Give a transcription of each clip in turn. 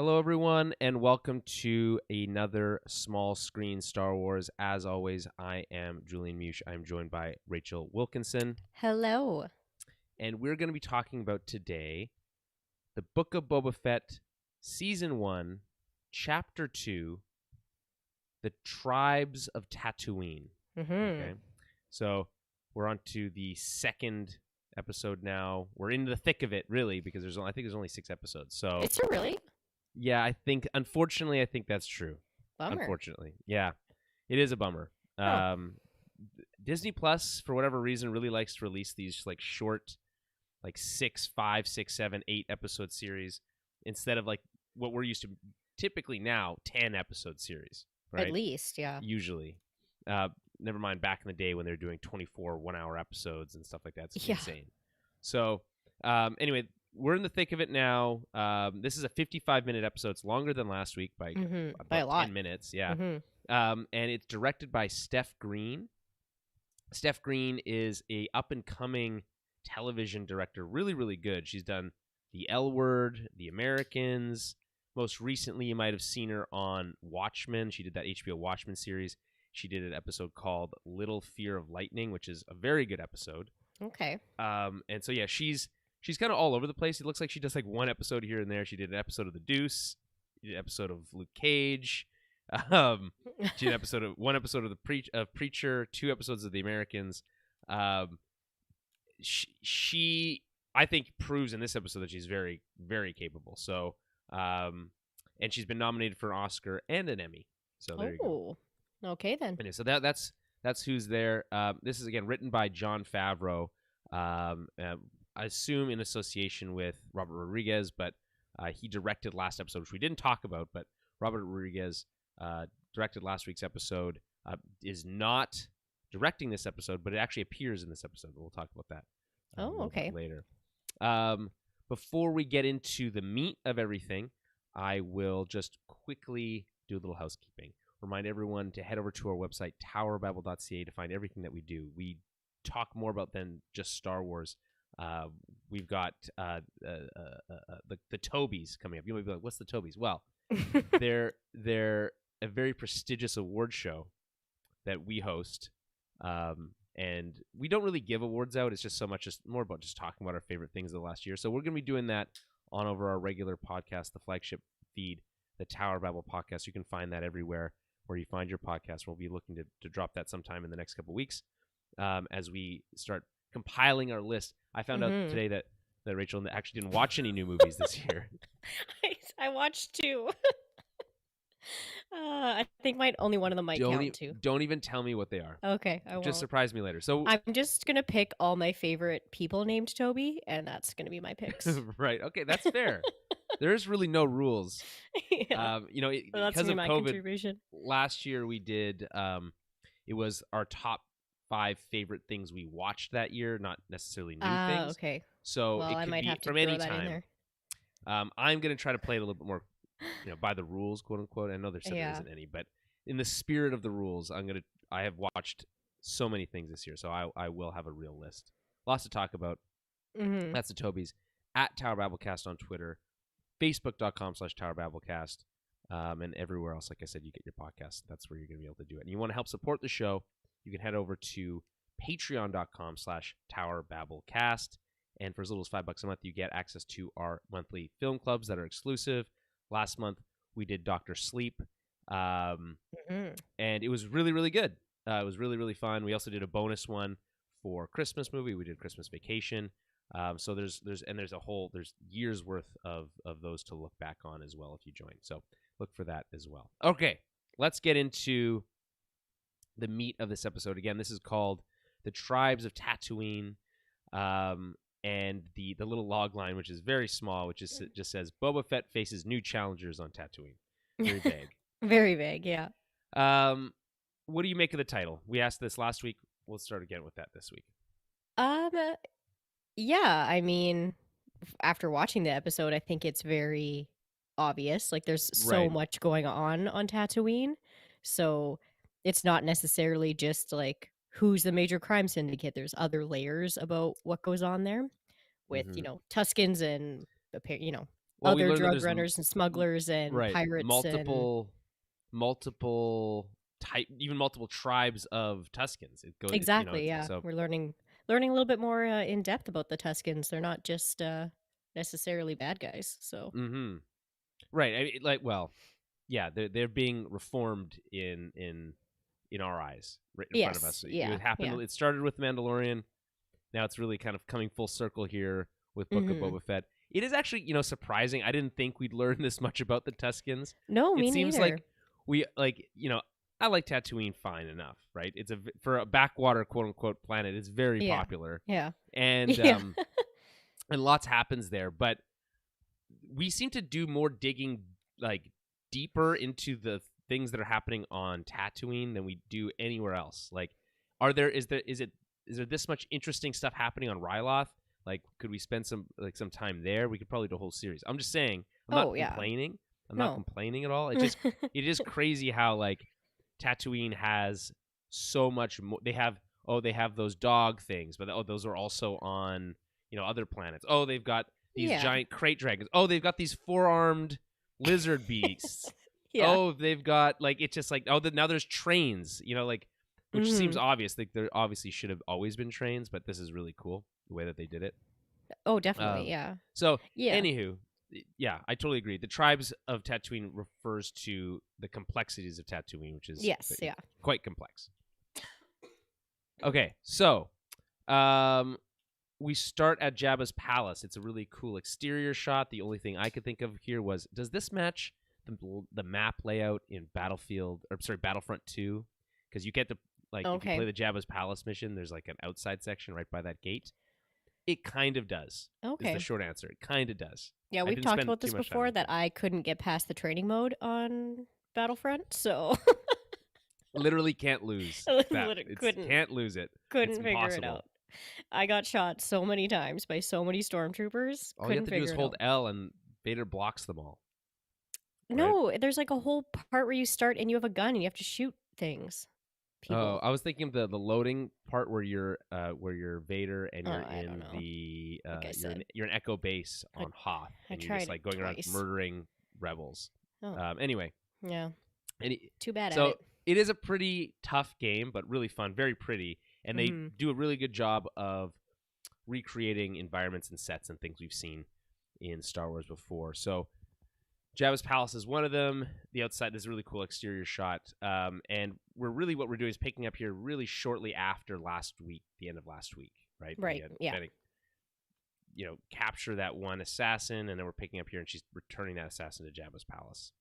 Hello, everyone, and welcome to another small screen Star Wars. As always, I am Julian Mush. I'm joined by Rachel Wilkinson, Hello. and we're going to be talking about today the Book of Boba Fett, Season 1, Chapter 2, the Tribes of Tatooine. Okay, so we're on to the second episode now. We're in the thick of it, really, because I think there's only 6 episodes. So Is it really? yeah, unfortunately, I think that's true. Bummer. Unfortunately. Yeah, it is a bummer. Oh. Disney Plus, for whatever reason, really likes to release these like short, like 6, 5, 6, 7, 8 episode series instead of like what we're used to typically now, 10 episode series, right? At least, yeah. Usually. Never mind back in the day when they're doing 24 1-hour episodes and stuff like that. It's Yeah. insane. So, anyway, we're in the thick of it now. This is a 55-minute episode. It's longer than last week by By a about lot. 10 minutes. Yeah. Mm-hmm. And it's directed by Steph Green. Steph Green is a up-and-coming television director. Really, really good. She's done The L Word, The Americans. Most recently, you might have seen her on Watchmen. She did that HBO Watchmen series. She did an episode called Little Fear of Lightning, which is a very good episode. Okay. And so, yeah, she's kind of all over the place. It looks like she does like one episode here and there. She did an episode of The Deuce, she did an episode of Luke Cage. She did one episode of Preacher, 2 episodes of The Americans. She I think proves in this episode that she's very, very capable. So, and she's been nominated for an Oscar and an Emmy. So there you go. Okay then. Anyway, so that's who's there. This is again written by Jon Favreau. I assume in association with Robert Rodriguez, but he directed last episode, which we didn't talk about. But Robert Rodriguez directed last week's episode. Is not directing this episode, but it actually appears in this episode. We'll talk about that. Okay. Later. Before we get into the meat of everything, I will just quickly do a little housekeeping. Remind everyone to head over to our website, towerbabble.ca, to find everything that we do. We talk more about than just Star Wars. We've got the Tobies coming up. You might be like, what's the Tobies? Well, they're a very prestigious award show that we host. And we don't really give awards out. It's just more about just talking about our favorite things of the last year. So we're going to be doing that on over our regular podcast, the flagship feed, the Tower Babble podcast. You can find that everywhere where you find your podcast. We'll be looking to drop that sometime in the next couple of weeks as we start compiling our list. I found out today that Rachel actually didn't watch any new movies this year. I watched 2. I think only one of them might count too. Don't even tell me what they are. Okay, I won't. Just surprise me later. So I'm just gonna pick all my favorite people named Toby, and that's gonna be my picks. Right. Okay, that's fair. There's really no rules. Yeah. Because of COVID, last year we did, it was our top 5 favorite things we watched that year, not necessarily new things. Okay. So well, it could I might be have to from throw any that time. in there. I'm going to try to play it a little bit more, by the rules, quote unquote. I know there isn't any, but in the spirit of the rules, I have watched so many things this year, so I will have a real list. Lots to talk about. Mm-hmm. That's the Tobies. At Tower Babblecast on Twitter, Facebook.com/TowerBabblecast, and everywhere else. Like I said, you get your podcast. That's where you're going to be able to do it. And you want to help support the show, you can head over to patreon.com/TowerBabblecast. And for as little as $5 a month, you get access to our monthly film clubs that are exclusive. Last month, we did Dr. Sleep, and it was really, really good. It was really, really fun. We also did a bonus one for Christmas movie. We did Christmas Vacation. So there's years worth of those to look back on as well if you join. So look for that as well. Okay, let's get into the meat of this episode. Again, this is called The Tribes of Tatooine. And the little log line, which is very small, which is just says Boba Fett faces new challengers on Tatooine. Very vague. Very vague, yeah. What do you make of the title? We asked this last week. We'll start again with that this week. Yeah, I mean, after watching the episode, I think it's very obvious. Like, there's so much going on Tatooine, so it's not necessarily just like who's the major crime syndicate. There's other layers about what goes on there with, Tuskens and, Well, we other learned that drug there's runners and smugglers and right pirates and multiple type, even multiple tribes of Tuscans. It goes, exactly, yeah. so. We're learning a little bit more in depth about the Tuscans. They're not just necessarily bad guys. So Mm-hmm. Right. I mean, like, well, yeah, they're being reformed in our eyes, right in front of us. yes, It yeah, happened. yeah. It started with Mandalorian. Now it's really kind of coming full circle here with Book of Hmm. Boba Fett. It is actually, surprising. I didn't think we'd learn this much about the Tuscans. No, It me seems neither. like we I like Tatooine fine enough, right? It's for a backwater quote unquote planet. It's very Yeah, popular, yeah, and yeah. and lots happens there. But we seem to do more digging, like deeper into the things that are happening on Tatooine than we do anywhere else. Like, is there this much interesting stuff happening on Ryloth? Like, could we spend some time there? We could probably do a whole series. I'm just saying. I'm Oh not yeah. complaining. I'm not No. complaining at all. It is crazy how like Tatooine has so much more. They have those dog things, but those are also on other planets. Oh, they've got these Yeah. giant crate dragons. Oh, they've got these four-armed lizard beasts. Yeah. Oh, they've got like it's just like now there's trains. Like which seems Hmm. obvious. Like there obviously should have always been trains, but this is really cool the way that they did it. Oh, definitely. Um, Yeah. so Yeah. anywho, yeah, I totally agree. The Tribes of Tatooine refers to the complexities of Tatooine, which is Yes. Yeah. quite complex. Okay, so we start at Jabba's palace. It's a really cool exterior shot. The only thing I could think of here was, does this match the map layout in Battlefront 2? Because you get to if you Okay. play the Jabba's palace mission, there's like an outside section right by that gate. It kind of does. Is Okay. the short answer. It kind of does. Yeah, I we've didn't talked spend about too this much time before with it. that I couldn't get past the training mode on Battlefront, so Literally can't lose. couldn't Can't lose it. couldn't It's figure it impossible. out. I got shot so many times by so many stormtroopers. All you have Couldn't to do is figure it hold out. L and Vader blocks them all. Right? No, there's like a whole part where you start and you have a gun and you have to shoot things. Oh, People. I was thinking of the loading part where you're Vader and you're I don't in know. the Like I said, you're an Echo base I- on Hoth I and you're just tried like it going around twice. murdering rebels. Oh, Anyway, yeah. Too bad at so it. it is a pretty tough game, but really fun, very pretty, and they Mhm. do a really good job of recreating environments and sets and things we've seen in Star Wars before. So Jabba's palace is one of them. The outside, there's a really cool exterior shot, and what we're doing is picking up here really shortly after last week, the end of last week, right? Right. Yeah. Kinda, capture that one assassin, and then we're picking up here, and she's returning that assassin to Jabba's palace.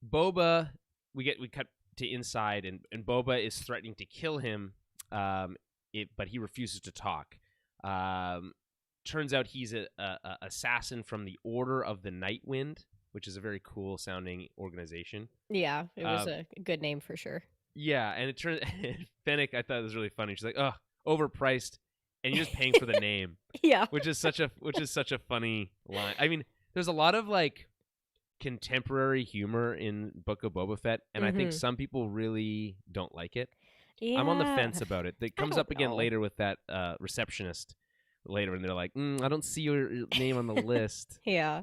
Boba, we cut to inside, and Boba is threatening to kill him, but he refuses to talk. Turns out he's a assassin from the Order of the Nightwind, which is a very cool sounding organization. Yeah, it was a good name for sure. Yeah, and it turns Fennec, I thought it was really funny. She's like, "Oh, overpriced," and you're just paying for the name, Yeah. which is such a funny line. I mean, there's a lot of like contemporary humor in Book of Boba Fett, and I think Mhm. some people really don't like it. Yeah. I'm on the fence about it. It comes don't up again know. later with that receptionist later, and they're like, I don't see your name on the list. Yeah.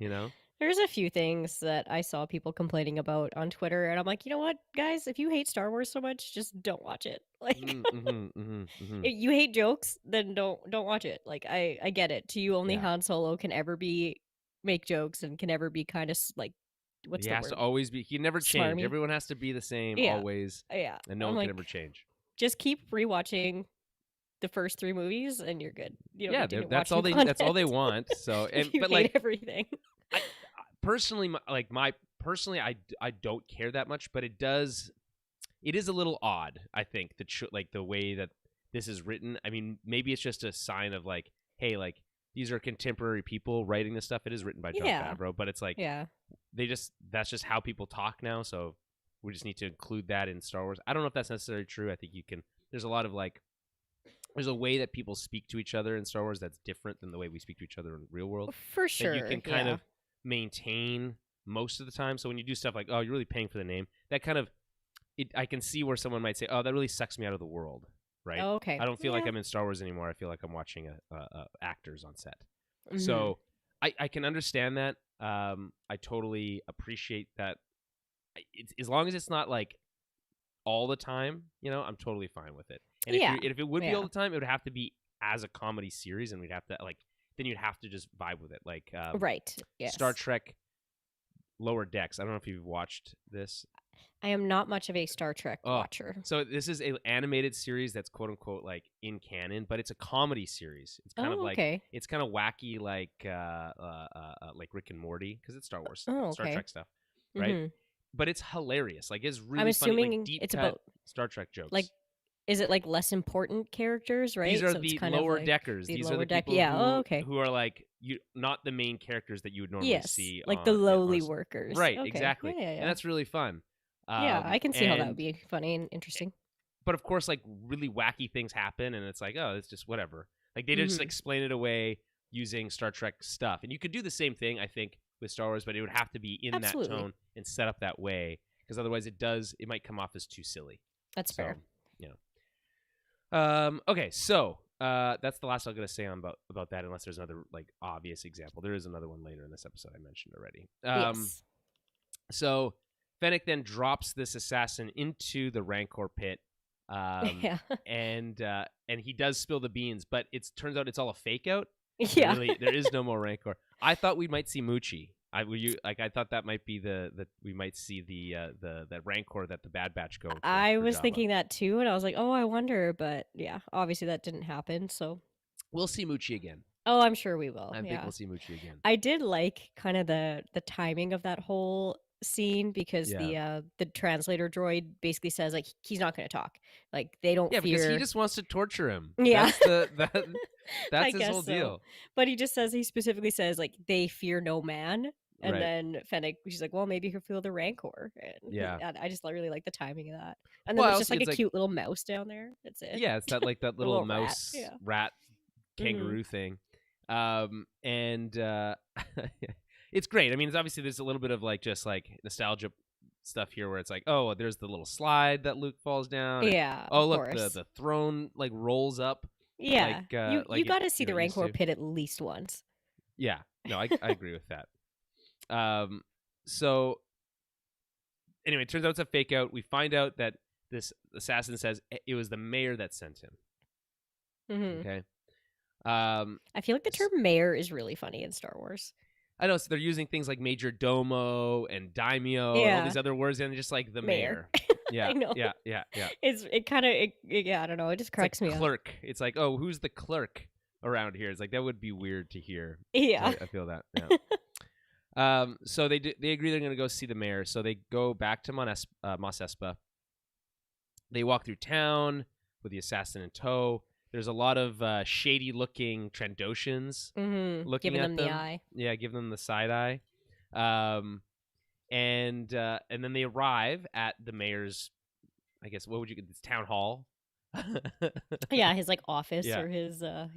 There's a few things that I saw people complaining about on Twitter, and I'm like, you know what, guys? If you hate Star Wars so much, just don't watch it. Like, if you hate jokes, then don't watch it. Like, I get it. To you, only Yeah. Han Solo can ever make jokes and can ever be kind of like, what's He the has word? to always be. He never changed. Smarmy. Everyone has to be the same Yeah. always, Yeah. and no I'm one like, can ever change. just keep rewatching the first 3 movies, and you're good. You don't Yeah, need to that's watch all new that's all they content. want. So, If you but hate like everything. personally, I don't care that much, but it is a little odd. I think like the way that this is written. I mean, maybe it's just a sign of like, hey, like these are contemporary people writing this stuff. It is written by Jon Favreau, but it's like Yeah. that's just how people talk now. So we just need to include that in Star Wars. I don't know if that's necessarily true. I think there's a lot of like, there's a way that people speak to each other in Star Wars that's different than the way we speak to each other in the real world. For sure. That you can kind of maintain most of the time. So when you do stuff like, oh, you're really paying for the name, that kind of, I can see where someone might say, oh, that really sucks me out of the world, right? Oh, okay. I don't feel like I'm in Star Wars anymore. I feel like I'm watching actors on set. So I can understand that. I totally appreciate that. It's, as long as it's not like all the time, I'm totally fine with it. And if it would be all the time, it would have to be as a comedy series, and we'd have to then you'd have to just vibe with it. Like right. Yes. Star Trek Lower Decks. I don't know if you've watched this. I am not much of a Star Trek watcher. So this is an animated series that's quote unquote like in canon, but it's a comedy series. It's kind of like it's kind of wacky, like Rick and Morty, because it's Star Wars, Star Trek stuff, right? But it's hilarious. Like it's really I'm funny, assuming like deep it's cut about Star Trek jokes. Like, is it like less important characters, right? These are the lower deckers. These are the people who are like not the main characters that you would normally see. Like the lowly workers. Right, exactly. And that's really fun. I can see how that would be funny and interesting. But of course, like really wacky things happen, and it's like, oh, it's just whatever. Like they just explain it away using Star Trek stuff, and you could do the same thing, I think, with Star Wars, but it would have to be in that tone and set up that way, because otherwise, it might come off as too silly. That's fair. Okay, so that's the last I'm going to say about that, unless there's another like obvious example. There is another one later in this episode I mentioned already. Yes. So Fennec then drops this assassin into the Rancor pit, and he does spill the beans, but it turns out it's all a fake out. Yeah, really, there is no more Rancor. I thought we might see Moochie. I thought that might be we might see the Rancor that the Bad Batch go. I was thinking that too, and I was like, oh, I wonder, but yeah, obviously that didn't happen. So we'll see Moochie again. Oh, I'm sure we will. I think we'll see Moochie again. I did like kind of the timing of that whole scene, because the translator droid basically says like he's not going to talk. Like they don't fear. Because he just wants to torture him. Yeah, that's his whole deal. But he specifically says like they fear no man. And then Fennec, she's like, well, maybe he'll feel the Rancor. And I just really like the timing of that. And then there's just like a cute little mouse down there. That's it. Yeah, it's that little mouse rat kangaroo thing. And it's great. I mean, it's obviously there's a little bit of like just like nostalgia stuff here, where it's like, oh, there's the little slide that Luke falls down. Yeah. Oh, look, the throne like rolls up. Yeah. You got to see the Rancor pit at least once. Yeah. No, I agree with that. So anyway, it turns out it's a fake out. We find out that this assassin says it was the mayor that sent him. Okay. I feel like the term mayor is really funny in Star Wars. I know, so they're using things like Major Domo and Daimyo and all these other words, and just like the mayor. Yeah, I know. Yeah. It kind of, I don't know. It just cracks me up. Clerk. It's like, oh, who's the clerk around here? It's like, that would be weird to hear. Yeah. I feel that. Yeah. So they agree they're going to go see the mayor. So they go back to Mos Espa. They walk through town with the assassin in tow. There's a lot of shady-looking Trandoshans looking at them. The eye. Yeah, giving them the side eye. And then they arrive at the mayor's, I guess, what would you get? This town hall. Yeah, his like office or his So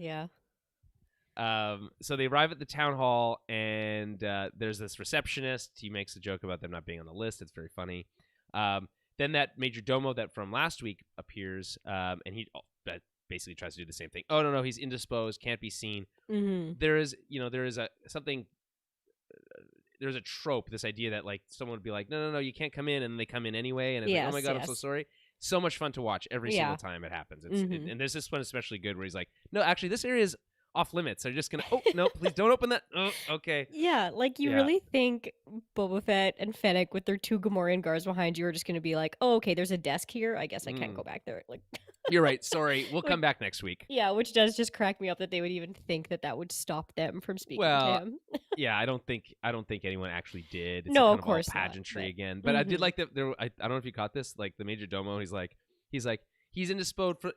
they arrive at the town hall, and there's this receptionist. He makes a joke about them not being on the list. It's very funny. Then that Major Domo that from last week appears, and he basically tries to do the same thing. Oh no, he's indisposed, can't be seen. There is there's a trope, this idea that like someone would be like, no, you can't come in, and they come in anyway, and it's like, oh my god, I'm so sorry. So much fun to watch every single time it happens. And there's this one especially good where he's like, no, actually, this area is off limits. They're just gonna. Oh no! Please don't open that. Oh, okay. Yeah, like you really think Boba Fett and Fennec with their 2 Gamorrean guards behind you are just gonna be like, oh, okay, there's a desk here. I guess I can't go back there. Like, you're right. Sorry, we'll come back next week. Yeah, which does just crack me up that they would even think that would stop them from speaking to him. Yeah, I don't think anyone actually did. It's no, kind of course, pageantry not, again. But I did like that. I don't know if you caught this. Like the Major Domo, he's indisposed for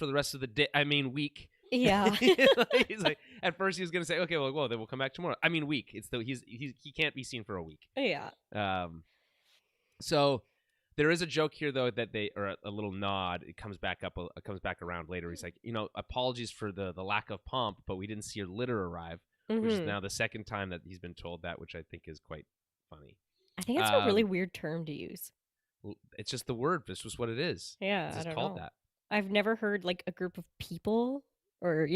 the rest of the day. I mean, week. Yeah. He's like, at first he was gonna say, okay, well, then we'll come back tomorrow. I mean, week. It's though he can't be seen for a week. Yeah. So there is a joke here though that or a little nod. It comes back around later. He's like, apologies for the lack of pomp, but we didn't see your litter arrive, which is now the second time that he's been told that, which I think is quite funny. I think it's a really weird term to use. It's just the word. It's just what it is. Yeah, it's just I don't called know. that. I've never heard like a group of people or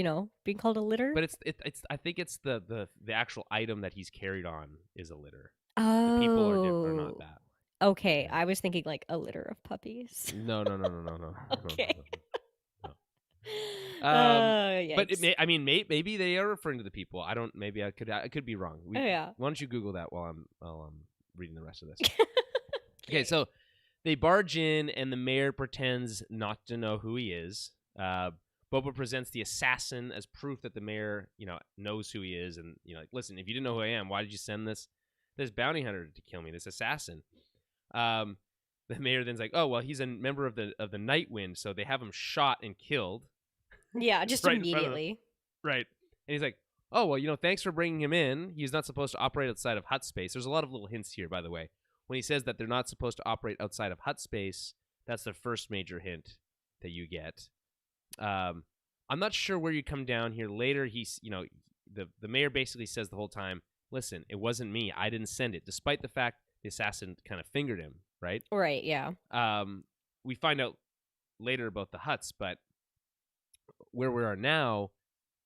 being called a litter. But it's I think it's the actual item that he's carried on is a litter. The people are not Oh, that. okay. Yeah. I was thinking like a litter of puppies. No, no, no, no, no, no, no, no, Okay. no. But Yikes. I mean, maybe they are referring to the people. I don't. Maybe I could be wrong. Oh yeah. Why don't you Google that while I'm reading the rest of this? Okay, Okay. so they barge in, and the mayor pretends not to know who he is. Boba presents the assassin as proof that the mayor, knows who he is, and like, listen, if you didn't know who I am, why did you send this bounty hunter to kill me, this assassin? The mayor then's like, oh well, he's a member of the Night Wind, so they have him shot and killed. Yeah, just Right in front of them. immediately. Right, and he's like, oh well, thanks for bringing him in. He's not supposed to operate outside of hut space. There's a lot of little hints here, by the way. When he says that they're not supposed to operate outside of hut space, that's the first major hint that you get. I'm not sure where you come down here. Later, the mayor basically says the whole time, listen, it wasn't me. I didn't send it, despite the fact the assassin kind of fingered him, right? Right, yeah. We find out later about the huts, but where we are now,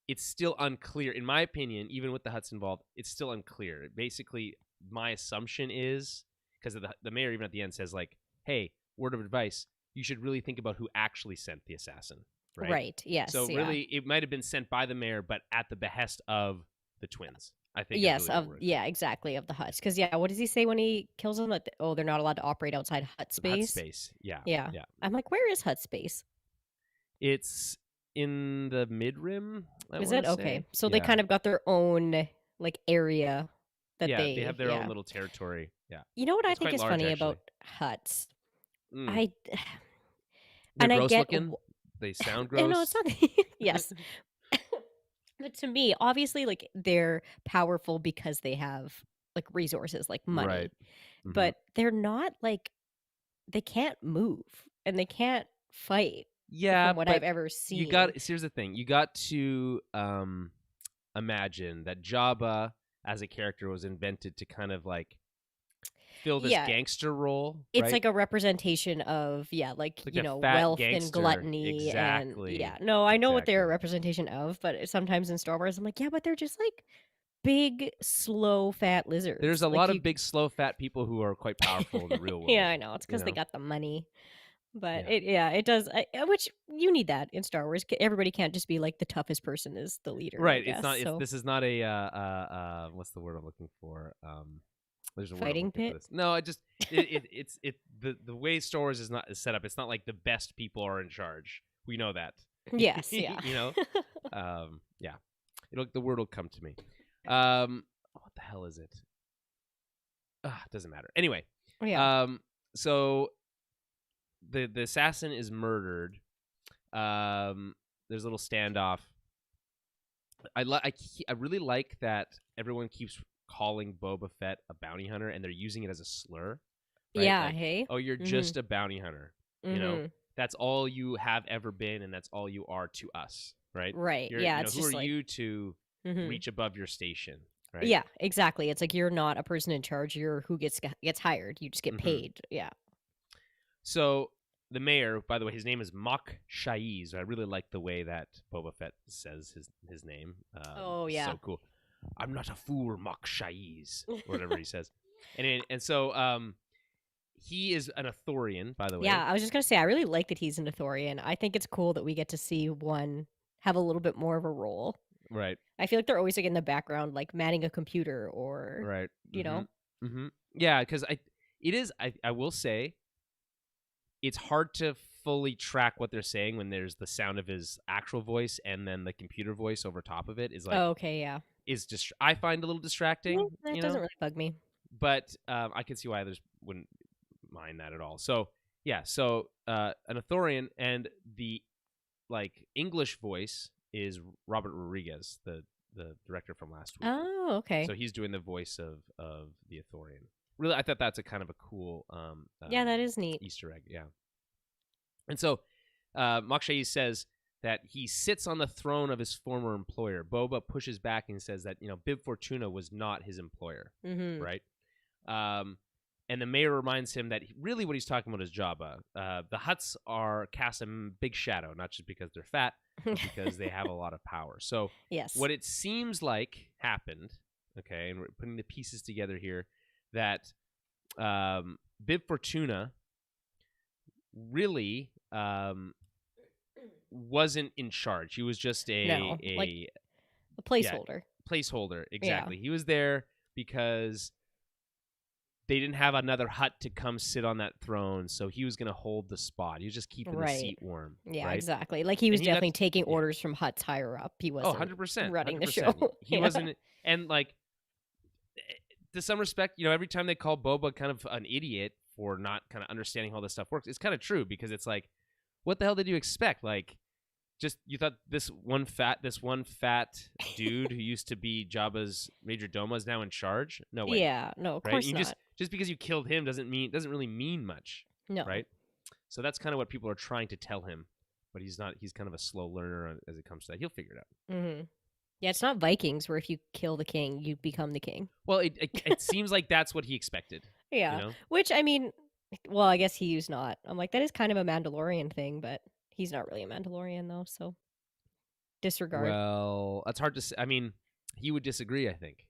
it's still unclear. In my opinion, even with the huts involved, it's still unclear. Basically, my assumption is, because the mayor even at the end says, like, hey, word of advice, you should really think about who actually sent the assassin, right? Right, yes. So yeah. really, it might have been sent by the mayor, but at the behest of the twins, I think. Yes, is really yeah, exactly, of the huts. Because what does he say when he kills them? That they're not allowed to operate outside hut space. Hut space, yeah. Yeah. I'm like, where is hut space? It's in the mid rim. Is it okay? So they kind of got their own like area that they have their own little territory. Yeah. You know what I think is funny about huts? They're and gross I get looking. They sound gross. No, it's not. Yes. But to me, obviously, like they're powerful because they have like resources, like money. Right. But they're not like they can't move and they can't fight. Yeah, from what I've ever seen. Here's the thing: you got to imagine that Jabba, as a character, was invented to kind of like fill this gangster role. It's right? like a representation of like wealth gangster. and gluttony. Exactly. And I know what they're a representation of, but sometimes in Star Wars, I'm like, yeah, but they're just like big, slow, fat lizards. There's a lot of big, slow, fat people who are quite powerful in the real world. Yeah, I know. It's because they got the money. But it does, which you need that in Star Wars. Everybody can't just be like the toughest person is the leader, right? I guess, It's not. This is not a what's the word I'm looking for? There's a fighting word I'm looking pit. For this. No, it's the way Star Wars is set up. It's not like the best people are in charge. We know that. Yes, yeah. Yeah. The word will come to me. What the hell is it? It doesn't matter. Anyway. Yeah. So the assassin is murdered. There's a little standoff. I really like that everyone keeps calling Boba Fett a bounty hunter, and they're using it as a slur. Right? Yeah. Like, hey. Oh, you're just a bounty hunter. That's all you have ever been, and that's all you are to us. Right. Right. You're, yeah. It's who just are like, you to reach above your station? Right? Yeah. Exactly. It's like you're not a person in charge. You're who gets hired. You just get paid. Yeah. So the mayor, by the way, his name is Mok Shaiz. I really like the way that Boba Fett says his name. Oh yeah, so cool. I'm not a fool, Mok Shaiz, whatever he says. And so he is an Ithorian, by the way. Yeah, I was just gonna say I really like that he's an Ithorian. I think it's cool that we get to see one have a little bit more of a role. Right. I feel like they're always like in the background, like manning a computer or right. You know. Yeah, because I will say, it's hard to fully track what they're saying when there's the sound of his actual voice and then the computer voice over top of it is like. Oh, okay, yeah. Is just I find a little distracting. That doesn't really bug me. But I can see why others wouldn't mind that at all. So yeah, an Ithorian, and the English voice is Robert Rodriguez, the director from last week. Oh, okay. So he's doing the voice of the Ithorian. Really, I thought that's a kind of a cool yeah, that is neat Easter egg. Yeah. And so Mok Shaiz says that he sits on the throne of his former employer. Boba pushes back and says that Bib Fortuna was not his employer, right? And the mayor reminds him that really what he's talking about is Jabba. The huts are cast a big shadow, not just because they're fat, because they have a lot of power. So Yes. what it seems like happened, okay, and we're putting the pieces together here, that Bib Fortuna really wasn't in charge. He was just No, like a a placeholder. placeholder. Exactly. He was there because they didn't have another Hutt to come sit on that throne, so he was going to hold the spot. He was just keeping the seat warm. Yeah, right? exactly. Like he was definitely taking yeah. orders from Hutts higher up. He wasn't 100%, running 100%. the show. He wasn't, and like, to some respect, you know, every time they call Boba kind of an idiot for not kind of understanding how this stuff works, it's kind of true, because it's like, what the hell did you expect? Like, just you thought this one fat dude who used to be Jabba's major domo is now in charge? No way. Yeah, no, of right? course You not. Just because you killed him doesn't really mean much. No. Right? So that's kind of what people are trying to tell him, but he's not. He's kind of a slow learner as it comes to that. He'll figure it out. Mm-hmm. Yeah, it's not Vikings where if you kill the king, you become the king. Well, it seems like that's what he expected. Yeah, you know? Which I mean, well, I guess he's not. I'm like, that is kind of a Mandalorian thing, but he's not really a Mandalorian though, so disregard. Well, that's hard to say. I mean, he would disagree. I think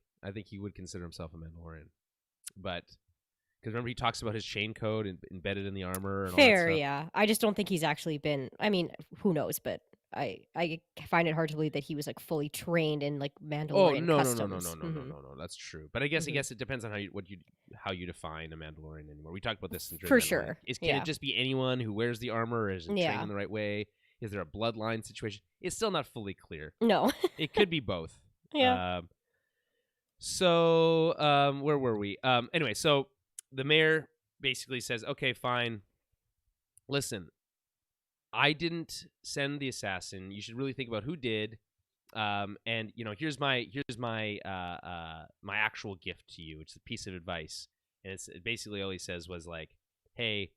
he would consider himself a Mandalorian, but because remember he talks about his chain code embedded in the armor. And Fair, all that stuff. Yeah. I just don't think he's actually been. I mean, who knows? But I find it hard to believe that he was like fully trained in like Mandalorian customs. No. That's true. But I guess it depends on how you define a Mandalorian anymore. We talked about this in For sure. Can it just be anyone who wears the armor? Is it trained in the right way? Is there a bloodline situation? It's still not fully clear. No. It could be both. Yeah. So where were we? Anyway, so the mayor basically says, "Okay, fine. Listen, I didn't send the assassin. You should really think about who did. And you know, here's my my actual gift to you. It's a piece of advice." And it's basically all he says was like, "Hey,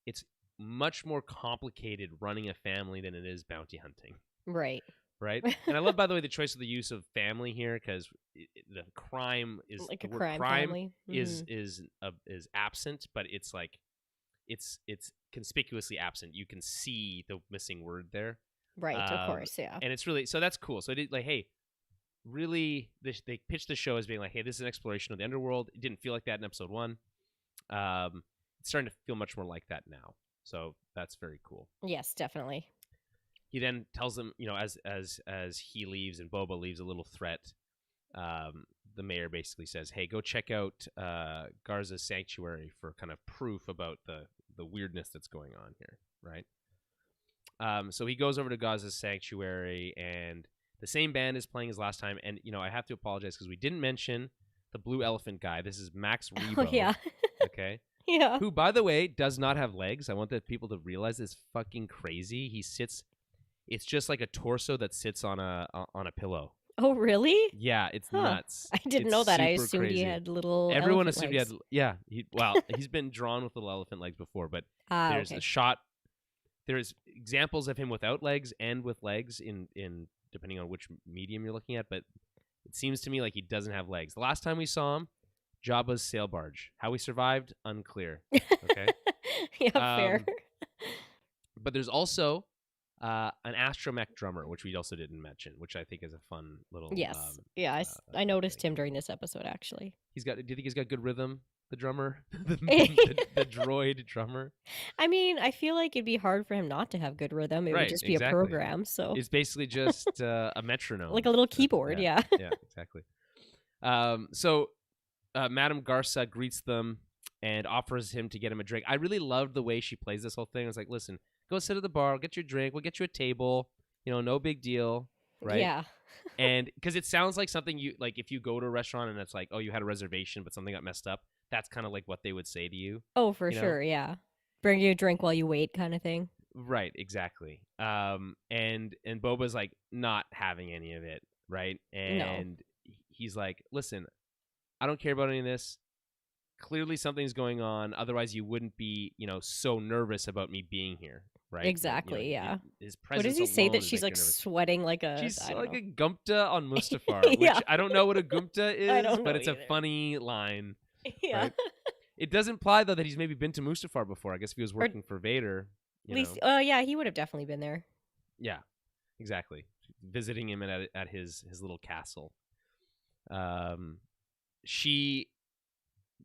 it's much more complicated running a family than it is bounty hunting." Right. Right. And I love, by the way, the choice of the use of family here, because the crime is like the a word crime family. is absent, but it's like it's conspicuously absent. You can see the missing word there. Right. Of course. Yeah. And it's really, so that's cool. So it like, hey, really, they pitched the show as being like, hey, this is an exploration of the underworld. It didn't feel like that in episode 1. It's starting to feel much more like that now. So that's very cool. Yes, definitely. He then tells them, you know, as he leaves and Boba leaves a little threat, the mayor basically says, "Hey, go check out Garza's sanctuary for kind of proof about the weirdness that's going on here," right? So he goes over to Garza's sanctuary, and the same band is playing as last time. And you know, I have to apologize because we didn't mention the blue elephant guy. This is Max Rebo. Oh yeah. Okay. Yeah. Who, by the way, does not have legs. I want the people to realize this. Fucking crazy. He sits. It's just like a torso that sits on a pillow. Oh, really? Yeah, it's nuts. I didn't know that. I assumed he had little. Everyone assumed legs. He had. Yeah. He's been drawn with little elephant legs before, but there's a shot. There's examples of him without legs and with legs in depending on which medium you're looking at. But it seems to me like he doesn't have legs. The last time we saw him, Jabba's sail barge. How he survived, unclear. Okay. Yeah, fair. But there's also an astromech drummer, which we also didn't mention, which I think is a fun little. Yes. I noticed him during this episode, actually. Do you think he's got good rhythm? The drummer, the droid drummer. I mean, I feel like it'd be hard for him not to have good rhythm. It would just be a program. So it's basically just a metronome, like a little keyboard. Yeah. Yeah, exactly. So Madame Garza greets them and offers him to get him a drink. I really loved the way she plays this whole thing. I was like, listen, go sit at the bar, get your drink, we'll get you a table. You know, no big deal, right? Yeah. And because it sounds like something you like if you go to a restaurant and it's like, oh, you had a reservation, but something got messed up. That's kind of like what they would say to you. Oh, for sure, yeah. Bring you a drink while you wait, kind of thing. Right, exactly. And Boba's like not having any of it, right? And he's like, listen, I don't care about any of this. Clearly something's going on. Otherwise, you wouldn't be, you know, so nervous about me being here, right? Exactly, yeah. His what does he say that she's like sweating like a... She's like a Gumta on Mustafar, which I don't know what a Gumta is, but it's a funny line. Yeah. Right? It does imply, though, that he's maybe been to Mustafar before. I guess if he was working for Vader. At least, yeah, he would have definitely been there. Yeah. exactly. Visiting him at his little castle. She,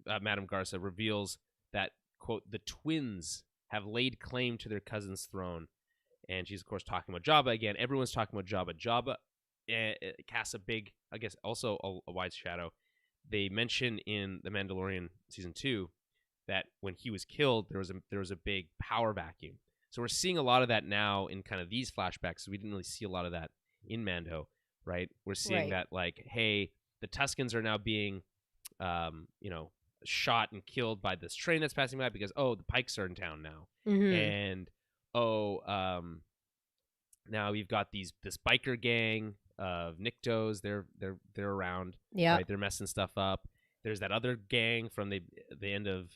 Madame Garza, reveals that, quote, the twins have laid claim to their cousin's throne. And she's, of course, talking about Jabba again. Everyone's talking about Jabba. Jabba casts a big, I guess, also a wide shadow. They mention in The Mandalorian Season 2 that when he was killed, there was a big power vacuum. So we're seeing a lot of that now in kind of these flashbacks. We didn't really see a lot of that in Mando, right? We're seeing that, like, hey, the Tuskens are now being, shot and killed by this train that's passing by because, oh, the Pikes are in town now. And, now we've got this biker gang of Niktos. They're around. Yeah. Right? They're messing stuff up. There's that other gang from the end of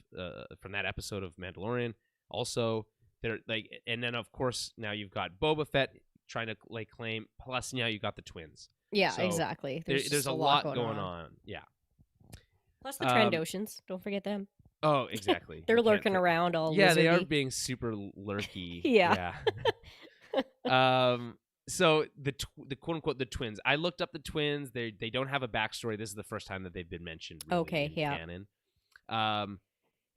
from that episode of Mandalorian. Also, they're like, and then of course now you've got Boba Fett trying to lay claim. Plus now you got the twins. Yeah, so exactly. There's a lot going on. Yeah. Plus the Trandoshans. Don't forget them. Oh, exactly. They're lurking around all. Yeah, lizardy. They are being super lurky. Yeah. So the quote unquote the twins. I looked up the twins. They don't have a backstory. This is the first time that they've been mentioned. Really, in canon.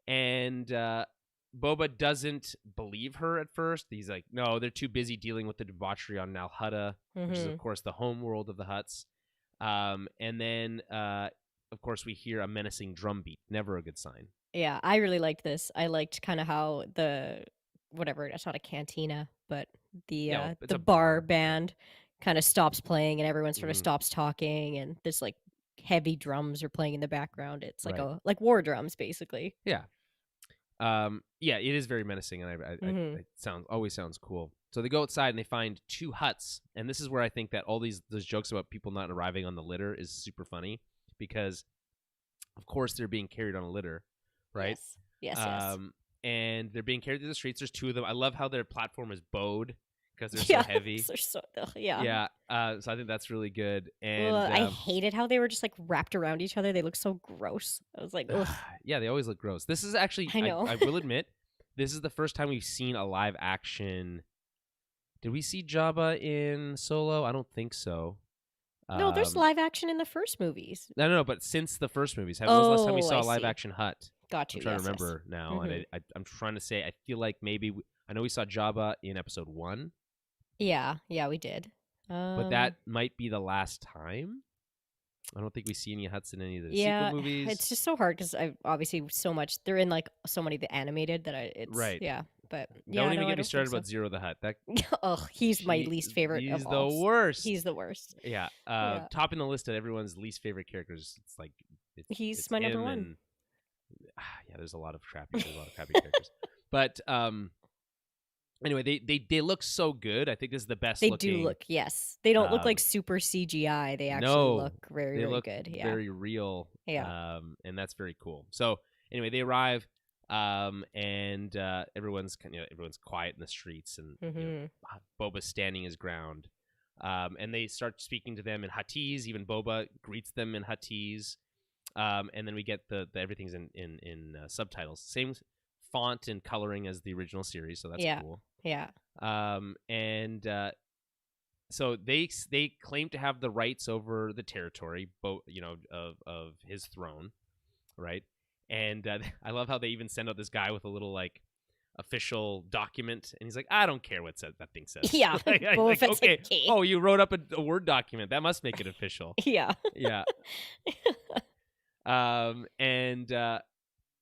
And Boba doesn't believe her at first. He's like, no, they're too busy dealing with the debauchery on Nal Hutta, which is of course the home world of the Hutts. And then of course we hear a menacing drum beat. Never a good sign. Yeah, I really liked this. I liked kind of how it's not a cantina, but the bar band kind of stops playing and everyone sort of stops talking, and this like heavy drums are playing in the background. It's like like war drums basically. Yeah. Yeah, it is very menacing, and it always sounds cool. So they go outside and they find 2 huts, and this is where I think that all those jokes about people not arriving on the litter is super funny, because of course they're being carried on a litter, right? Yes. And they're being carried through the streets. There's 2 of them. I love how their platform is bowed because they're so heavy. Yeah. So I think that's really good. And I hated how they were just like wrapped around each other. They look so gross. I was like, ugh. Yeah, they always look gross. This is actually, I know. I will admit, this is the first time we've seen a live action. Did we see Jabba in Solo? I don't think so. No, there's live action in the first movies. No, but since the first movies. When was the last time we saw a live action Hutt? Got you. I'm trying to remember now, and I'm trying to say, I feel like maybe I know we saw Jabba in episode 1. Yeah, we did. But that might be the last time. I don't think we see any Hutts in any of the sequel movies. It's just so hard because I obviously so much. They're in like so many of the animated that it's right. Yeah, but don't even get me started about Zero the Hutt. He's my least favorite. He's the worst. He's the worst. Yeah. Topping the list of everyone's least favorite characters. It's like he's my number one. Yeah, there's a lot of crappy characters. But anyway, they look so good. I think this is the best looking. They do look, yes. They don't look like super CGI. They actually look very good. Yeah. Very real. Yeah. And that's very cool. So anyway, they arrive, and everyone's quiet in the streets, and Boba's standing his ground. And they start speaking to them in Huttese. Even Boba greets them in Huttese. And then we get the everything's in subtitles. Same font and coloring as the original series, so that's cool. Yeah. And so they claim to have the rights over the territory, of his throne, right? And I love how they even send out this guy with a little like official document, and he's like, I don't care what that thing says. Yeah. Like, okay. Oh, you wrote up a Word document. That must make it official. Yeah. Yeah. And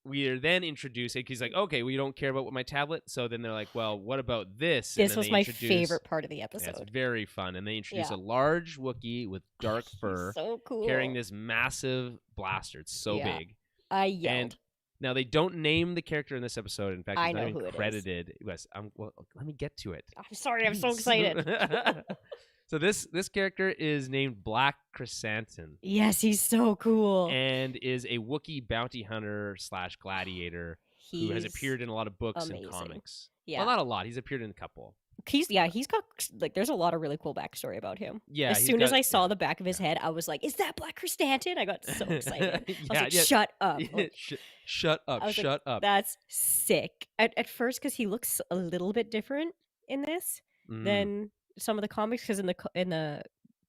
we are then introduced. He's like, okay, well, you don't care about my tablet. So then they're like, well, what about this? This was my favorite part of the episode. Yeah, it's very fun. And they introduce a large Wookiee with dark fur, so cool, carrying this massive blaster. It's so big. I yelled. And now they don't name the character in this episode. In fact, I he's know not even who credited. Yes, well, let me get to it. I'm sorry, I'm so excited. So this character is named Black Chrysanthemum. Yes, he's so cool. And is a Wookiee bounty hunter / gladiator who has appeared in a lot of books and comics. Yeah. Well, not a lot. He's appeared in a couple. He's got like there's a lot of really cool backstory about him. Yeah. As soon as I saw the back of his head, I was like, "Is that Black Chrysanthemum?" I got so excited. I was like, "Shut up! Shut up! Shut up!" That's sick. At first, because he looks a little bit different in this than some of the comics, because in the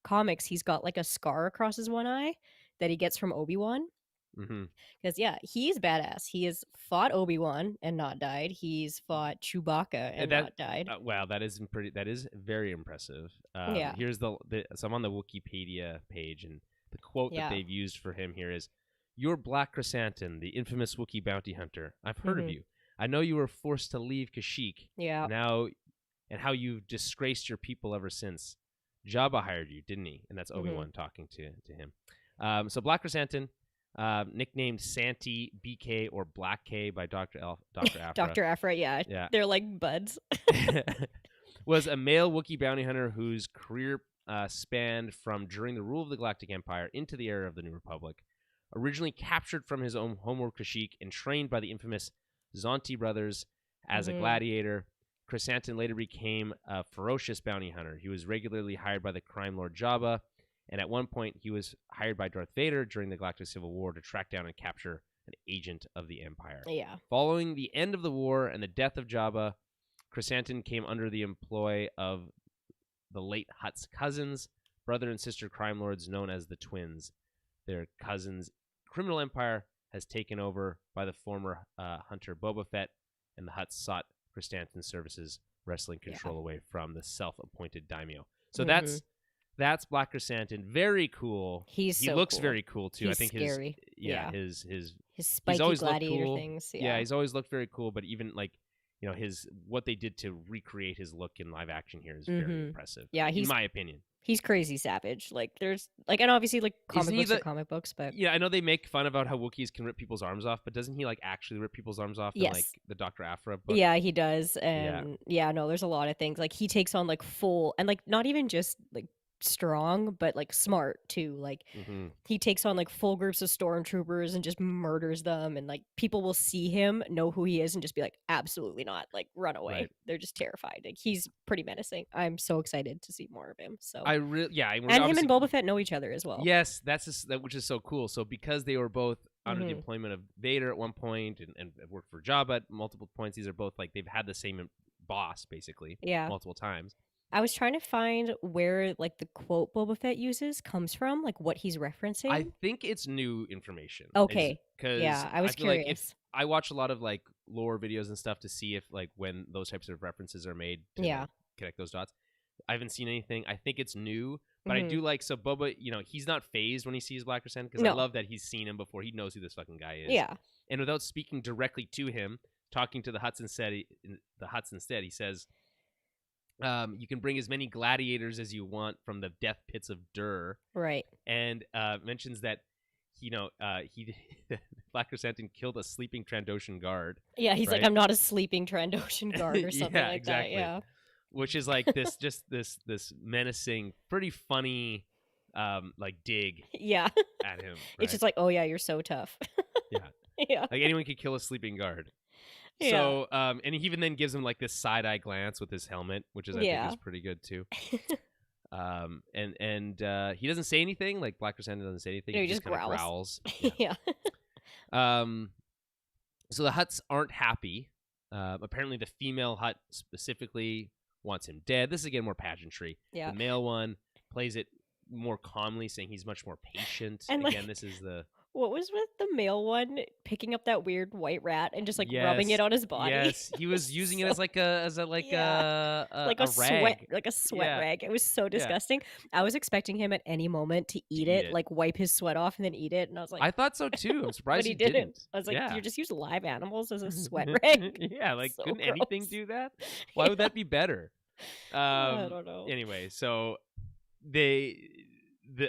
comics he's got like a scar across his one eye that he gets from Obi-Wan. Mm-hmm. Because yeah, he's badass. He has fought Obi-Wan and not died. He's fought Chewbacca and That not died. wow, that is pretty. That is very impressive. Yeah. Here's the so I'm on the Wikipedia page, and the quote that Yeah. they've used for him here is, "You're Black Chrysanthemum, the infamous Wookiee bounty hunter. I've heard of you. I know you were forced to leave Kashyyyk. Yeah. Now, and how you've disgraced your people ever since. Jabba hired you, didn't he?" And that's Obi-Wan talking to him. So Black Chrysanthemum, nicknamed Santi, BK, or Black K by Dr. Afra. Dr. Afra, yeah. They're like buds. Was a male Wookiee bounty hunter whose career spanned from during the rule of the Galactic Empire into the era of the New Republic. Originally captured from his own homeworld Kashyyyk and trained by the infamous Zonti brothers as a gladiator, Chrysanthemum later became a ferocious bounty hunter. He was regularly hired by the crime lord Jabba, and at one point he was hired by Darth Vader during the Galactic Civil War to track down and capture an agent of the Empire. Yeah. Following the end of the war and the death of Jabba, Chrysanthemum came under the employ of the late Hutt's cousins, brother and sister crime lords known as the Twins. Their cousins' criminal empire has taken over by the former hunter Boba Fett, and the Hutts sought Chrysanthemum's services, wresting control away from the self-appointed daimyo. So that's Black Chrysanthemum. Very cool. He looks cool. Very cool too. He's I think scary. his spiky he's always gladiator cool. things. Yeah, he's always looked very cool. But even like, you know, what they did to recreate his look in live action here is very impressive. Yeah, in my opinion. He's crazy savage. Like there's like, and obviously like comic books are comic books, but yeah, I know they make fun about how Wookiees can rip people's arms off, but doesn't he like actually rip people's arms off in like the Dr. Afra book? Yeah, he does. And no, there's a lot of things. Like he takes on like full, and like not even just like strong, but like smart too. Like he takes on like full groups of stormtroopers and just murders them, and like people will see him, know who he is, and just be like, absolutely not, like run away. Right. They're just terrified. Like he's pretty menacing. I'm so excited to see more of him. So I really and him and Boba Fett know each other as well. Yes, which is so cool. So because they were both under the employment of Vader at one point and worked for Jabba at multiple points, these are both like they've had the same boss basically multiple times. I was trying to find where like the quote Boba Fett uses comes from, like what he's referencing. I think it's new information. Okay. Because I was curious. Like if I watch a lot of like lore videos and stuff to see if like when those types of references are made to like, connect those dots. I haven't seen anything. I think it's new, but I do like, so Boba, you know, he's not phased when he sees Black Chrysanthemum because I love that he's seen him before. He knows who this fucking guy is. Yeah. And without speaking directly to him, talking to the Hutts instead, he says, you can bring as many gladiators as you want from the death pits of Dur. Right. And mentions that, you know, Black Chrysanthemum killed a sleeping Trandoshan guard. Yeah, he's like, I'm not a sleeping Trandoshan guard or something like exactly. that. Yeah. Which is like this menacing, pretty funny, like dig. Yeah. At him. Right? It's just like, oh yeah, you're so tough. Yeah. Like anyone could kill a sleeping guard. Yeah. So, and he even then gives him like this side-eye glance with his helmet, which is I think is pretty good too. And he doesn't say anything. Like Black Chrysanthemum doesn't say anything. No, he just kind of growls. Yeah. So the Hutts aren't happy. Apparently, the female Hutt specifically wants him dead. This is again more pageantry. Yeah. The male one plays it more calmly, saying he's much more patient. And again, this is the. What was with the male one picking up that weird white rat and just like rubbing it on his body? Yes, he was using it as a sweat rag. It was so disgusting. I was expecting him at any moment to eat it, like wipe his sweat off and then eat it. And I was like, I thought so too. I'm surprised but he didn't. I was like, you just use live animals as a sweat rag. Yeah, like so couldn't gross. Anything do that? Why would that be better? I don't know. Anyway, so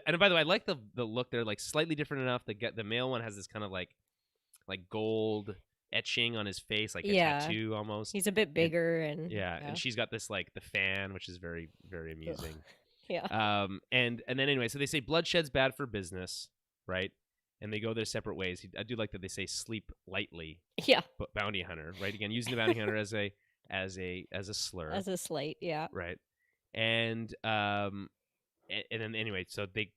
and by the way, I like the look. They're like slightly different enough. The male one has this kind of like gold etching on his face, like a tattoo almost. He's a bit bigger and and she's got this like the fan, which is very, very amusing. Yeah. And then anyway, so they say bloodshed's bad for business, right? And they go their separate ways. I do like that they say sleep lightly. Yeah. But bounty hunter, right? Again, using the bounty hunter as a slur. As a slate, yeah. Right. And then anyway, so they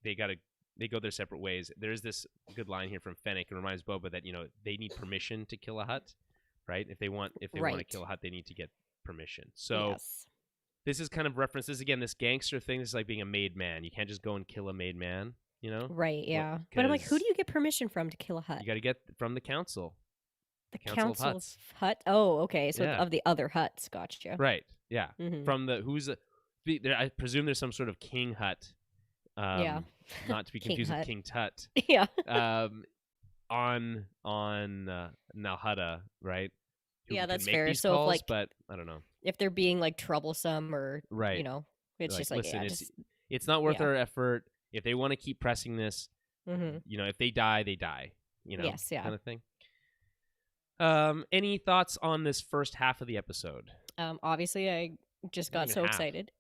go their separate ways. There's this good line here from Fennec. It reminds Boba that, you know, they need permission to kill a Hutt, right? If they want to kill a Hutt, they need to get permission. So this is kind of references again. This gangster thing is like being a made man. You can't just go and kill a made man. You know, Right, yeah. But I'm like, who do you get permission from to kill a Hutt? You got to get from the council. The Council of Council of Hutts. Hutt? Oh, okay. So Yeah. of the other Hutts, gotcha. Right. Yeah. Mhm. From the I presume there's some sort of King Hutt. Yeah. Not to be confused with King Tut. Yeah. On Nalhutta, right? Who Yeah, can that's make fair. these So if, calls, like, but I don't know. if they're being like troublesome or Right. you know, it's Like, just like, listen, yeah, it's not worth yeah. our effort. If they want to keep pressing this, you know, if they die, they die. You know, yes, yeah. kind of thing. Any thoughts on this first half of the episode? Obviously, I just got so half. excited.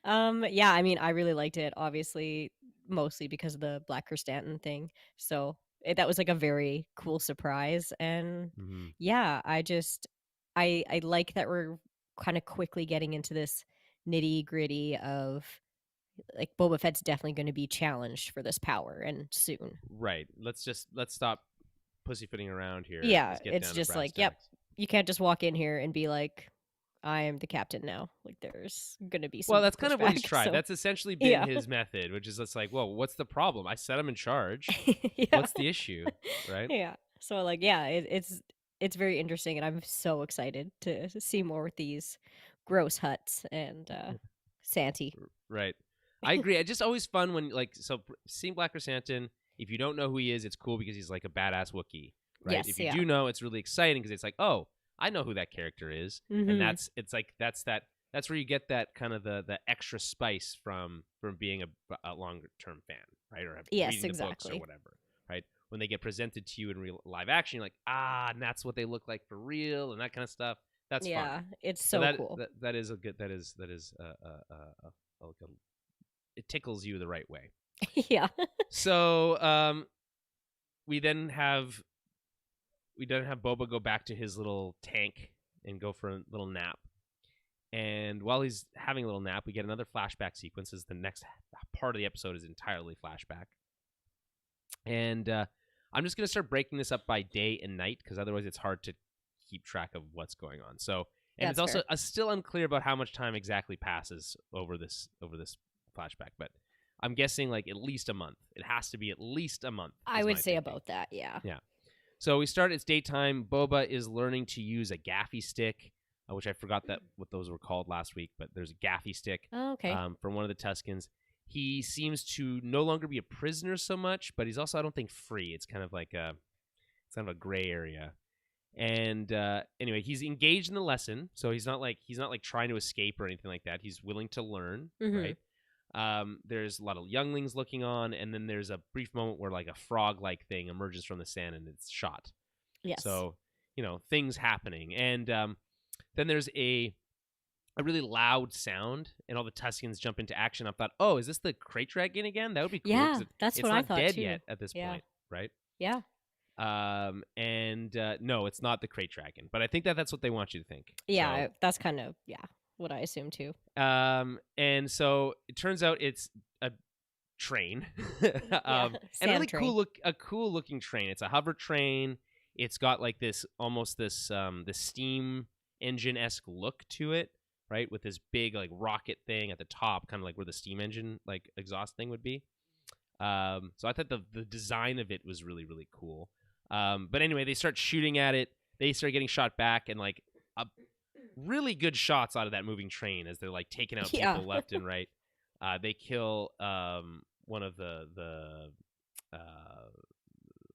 Yeah, I mean, I really liked it. Obviously, mostly because of the Black Chrysanthemum thing. So that was like a very cool surprise, and yeah, I like that we're kind of quickly getting into this nitty gritty of like Boba Fett's definitely going to be challenged for this power, and soon. Right. Let's stop pussyfooting around here. Yeah, it's just like, yep, tacks. you can't just walk in here and be like, I am the captain now. Like, there's gonna be some. Well, that's kind of what he's pushback, tried. so- That's essentially been his method, which is just like, well, what's the problem? I said I'm in charge. Yeah. What's the issue, right? Yeah. So like, yeah, it's very interesting, and I'm so excited to see more with these gross Hutts and Santi. Right. I agree. It's just always fun when seeing Black Chrysanthemum. If you don't know who he is, it's cool because he's like a badass Wookiee, right? Yes, if you yeah. do know, it's really exciting because it's like, oh, I know who that character is, and that's where you get that kind of the extra spice from being a longer term fan, right? Or reading the books or whatever, right? When they get presented to you in real live action, you're like, and that's what they look like for real, and that kind of stuff. That's yeah, fun. It's so cool. That is a good. That is it tickles you the right way. Yeah. So we then have Boba go back to his little tank and go for a little nap. And while he's having a little nap, we get another flashback sequence. As the next part of the episode is entirely flashback. And I'm just going to start breaking this up by day and night because otherwise it's hard to keep track of what's going on. So, and it's also still unclear about how much time exactly passes over this flashback, but I'm guessing like at least a month. It has to be at least a month. I would say about that, yeah. Yeah. So we start, it's daytime. Boba is learning to use a gaffy stick, which I forgot what those were called last week, but there's a gaffy stick from one of the Tuskens. He seems to no longer be a prisoner so much, but he's also, I don't think, free. It's kind of like it's kind of a gray area. And anyway, he's engaged in the lesson, so he's not like trying to escape or anything like that. He's willing to learn, right? There's a lot of younglings looking on, and then there's a brief moment where like a frog-like thing emerges from the sand and it's shot. Yes. So, things happening. And then there's a really loud sound, and all the Tuskens jump into action. I thought, oh, is this the Crate Dragon again? That would be cool. Yeah, that's what I thought, it's not dead too. yet at this point, right? Yeah. And no, it's not the Crate Dragon, but I think that's what they want you to think. Yeah, that's kind of, what I assume too. And so it turns out it's a train, and a really cool looking train. It's a hover train. It's got like this steam engine-esque look to it, right? With this big like rocket thing at the top, kind of like where the steam engine like exhaust thing would be. So I thought the design of it was really, really cool. But anyway, they start shooting at it. They start getting shot back, and like really good shots out of that moving train as they're like taking out people left and right. They kill one of the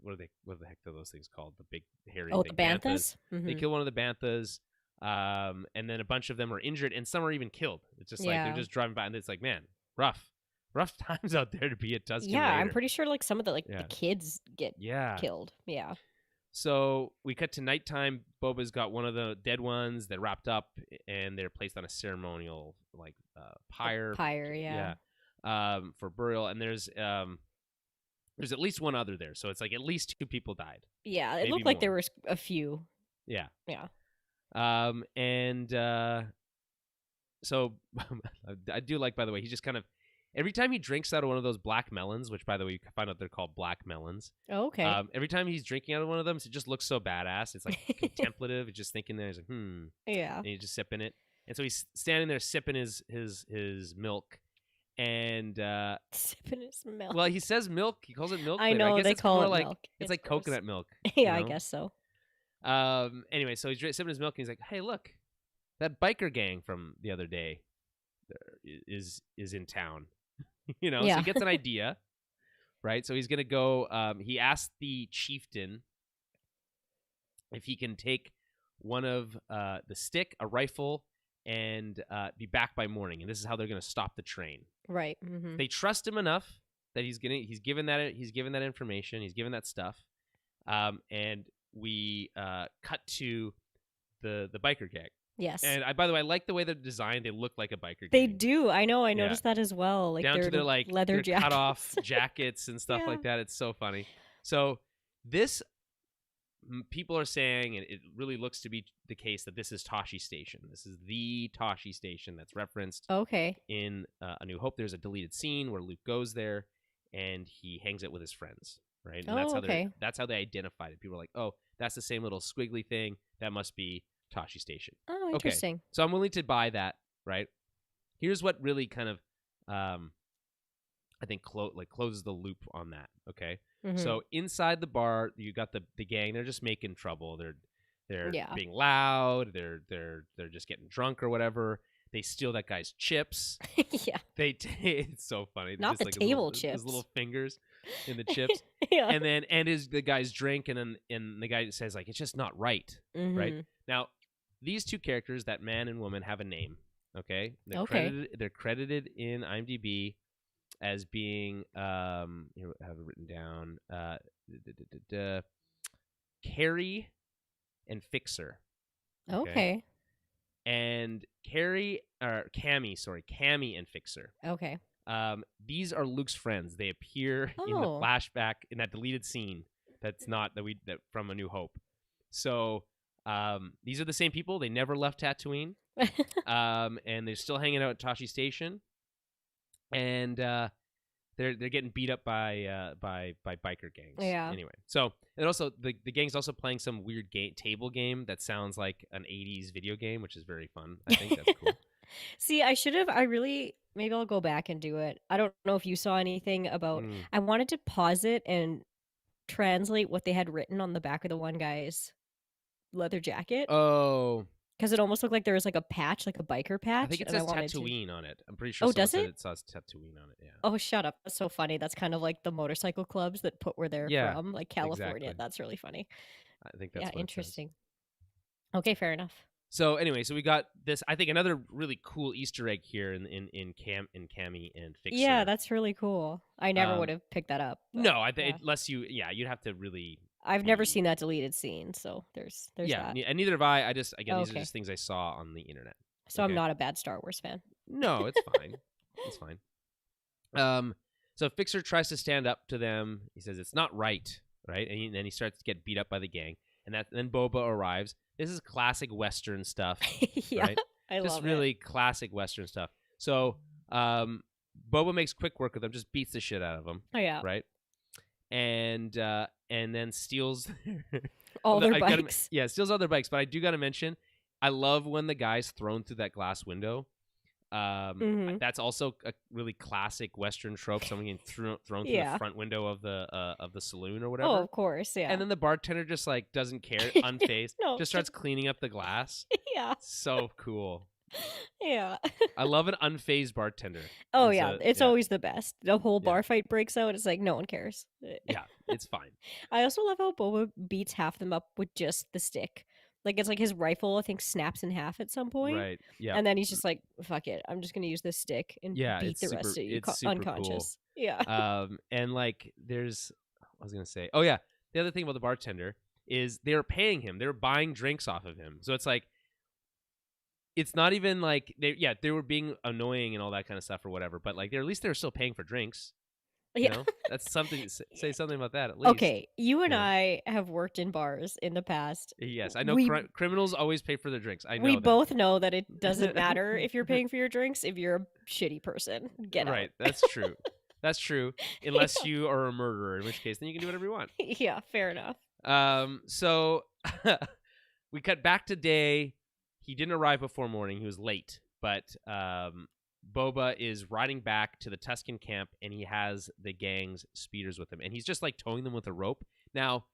what the heck are those things called? The big hairy the banthas. Mm-hmm. They kill one of the banthas, and then a bunch of them are injured, and some are even killed. It's just like they're just driving by, and it's like, man, rough times out there to be a Tusken Raider. I'm pretty sure like some of the the kids get killed. Yeah. So we cut to nighttime. Boba's got one of the dead ones that wrapped up, and they're placed on a ceremonial like pyre. For burial. And there's at least one other there, so it's like at least 2 people died. Yeah, it looked like there was a few. Yeah. So I do like, by the way, he just kind of every time he drinks out of one of those black melons, which, by the way, you can find out they're called black melons. Oh, okay. Every time he's drinking out of one of them, it just looks so badass. It's like contemplative. It's just thinking there. He's like, Yeah. And he's just sipping it. And so he's standing there sipping his milk, and Sipping his milk. well, he says milk. He calls it milk. I But know, I guess they it's call more it like milk. it's like gross. coconut milk. Yeah, you I know? guess so. Anyway, so he's sipping his milk, and he's like, "Hey, look, that biker gang from the other day is in town." So Yeah. he gets an idea, right? So he's gonna go. He asked the chieftain if he can take one of the stick, a rifle, and be back by morning. And this is how they're gonna stop the train. Right. Mm-hmm. They trust him enough that he's given that information. He's given that stuff, and we cut to the biker gang. Yes. And by the way, I like the way they're designed. They look like a biker gang. They do. I know. I noticed that as well. Like down their to their like leather their jackets. cut off jackets and stuff like that. It's so funny. So this, people are saying, and it really looks to be the case, that this is Tashi Station. This is the Tashi Station that's referenced in A New Hope. There's a deleted scene where Luke goes there and he hangs out with his friends, right? And that's how they identified it. People are like, oh, that's the same little squiggly thing. That must be Tashi Station. Oh, interesting. Okay. So I'm willing to buy that, right? Here's what really kind of, I think, closes the loop on that, okay? Mm-hmm. So inside the bar, you got the gang. They're just making trouble. They're being loud. They're just getting drunk or whatever. They steal that guy's chips. Yeah. It's so funny. Not just the table chips. His little fingers in the chips. Yeah. And then the guy's drink, and the guy says like, it's just not right, right? Now, these two characters, that man and woman, have a name. Okay. They're credited in IMDb as being here I have it written down, Carrie and Fixer. Okay. And Cammy and Fixer. Okay. These are Luke's friends. They appear in the flashback in that deleted scene. That's not that from A New Hope. So these are the same people. They never left Tatooine, and they're still hanging out at Tashi Station, and they're getting beat up by biker gangs. Yeah. Anyway, so and also the gang's also playing some weird table game that sounds like an 80s video game, which is very fun. I think that's cool. See, maybe I'll go back and do it. I don't know if you saw anything about. I wanted to pause it and translate what they had written on the back of the one guy's leather jacket. Oh, because it almost looked like there was like a patch, like a biker patch. I think it says Tatooine on it. I'm pretty sure. Oh, does it? It says Tatooine on it. Yeah. Oh, shut up! That's so funny. That's kind of like the motorcycle clubs that put where they're from, like California. Exactly. That's really funny. I think that's interesting. Okay, fair enough. So anyway, so we got this. I think another really cool Easter egg here in Cammy and Fixer. Yeah, that's really cool. I never would have picked that up. But, no, I think unless you'd have to really. I've never seen that deleted scene, so there's that. And neither have I. These are just things I saw on the internet. So I'm not a bad Star Wars fan. No, it's fine. It's fine. So Fixer tries to stand up to them. He says it's not right, and then he starts to get beat up by the gang, and then Boba arrives. This is classic Western stuff. Yeah, right? I love it. Just really classic Western stuff. So Boba makes quick work of them, just beats the shit out of them. Oh yeah, right. And then steals all their bikes. Steals all their bikes. But I do got to mention, I love when the guy's thrown through that glass window. That's also a really classic Western trope. Someone getting thrown through the front window of the saloon or whatever. Oh, of course, yeah. And then the bartender just like doesn't care, unfazed, just starts cleaning up the glass. Yeah, so cool. Yeah. I love an unfazed bartender. Oh, it's always the best. The whole bar fight breaks out. It's like no one cares. Yeah, it's fine. I also love how Boba beats half them up with just the stick. Like, it's like his rifle, I think, snaps in half at some point. Right, yeah. And then he's just like, fuck it. I'm just going to use this stick and beat the rest of you unconscious. Cool. Yeah. And, like, I was going to say, the other thing about the bartender is they're paying him. They're buying drinks off of him. So it's like, it's not even like, they were being annoying and all that kind of stuff or whatever. But, like, at least they're still paying for drinks. You know? That's something. Say something about that at least. Okay, you and I have worked in bars in the past. Yes, I know criminals always pay for their drinks. I know we both know that it doesn't matter if you're paying for your drinks if you're a shitty person. Get out. Right, that's true. That's true. Unless you are a murderer, in which case then you can do whatever you want. Yeah, fair enough. So we cut back to day. he didn't arrive before morning. He was late, but Boba is riding back to the Tusken camp, and he has the gang's speeders with him, and he's just like towing them with a rope. Now,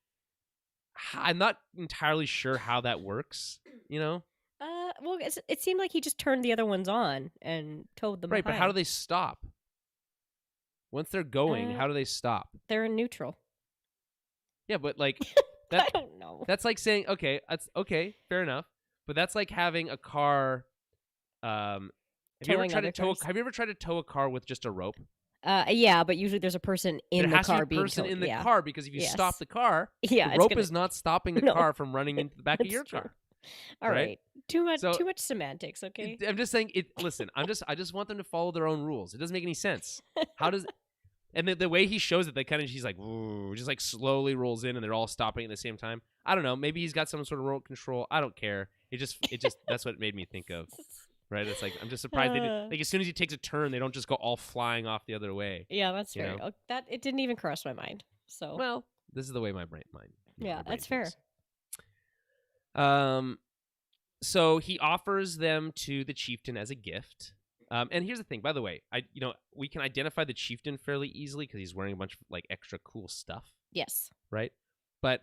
I'm not entirely sure how that works. Well, it seemed like he just turned the other ones on and towed them Right, behind. but how do they stop? Once they're going, how do they stop? They're in neutral. Yeah, but like I don't know. That's like saying, okay, that's okay, fair enough. But that's like having a car. Have you ever tried to tow a car with just a rope? Yeah, but usually there's a person in the car being towed. There has to be a person in the car, because if you stop the car, the rope is not stopping the car from running into the back of your car. All right. Too much semantics, okay? I'm just saying it. Listen, I just want them to follow their own rules. It doesn't make any sense. How does? And the way he shows it, they kind of she's like, ooh, just like slowly rolls in, and they're all stopping at the same time. I don't know. Maybe he's got some sort of remote control. I don't care. It just that's what it made me think of. Right? It's like I'm just surprised they did, like as soon as he takes a turn, they don't just go all flying off the other way. Yeah, that's fair. That it didn't even cross my mind. So well, this is the way my brain. Yeah, that's fair. So he offers them to the chieftain as a gift. And here's the thing, by the way, we can identify the chieftain fairly easily because he's wearing a bunch of like extra cool stuff. Yes. Right. But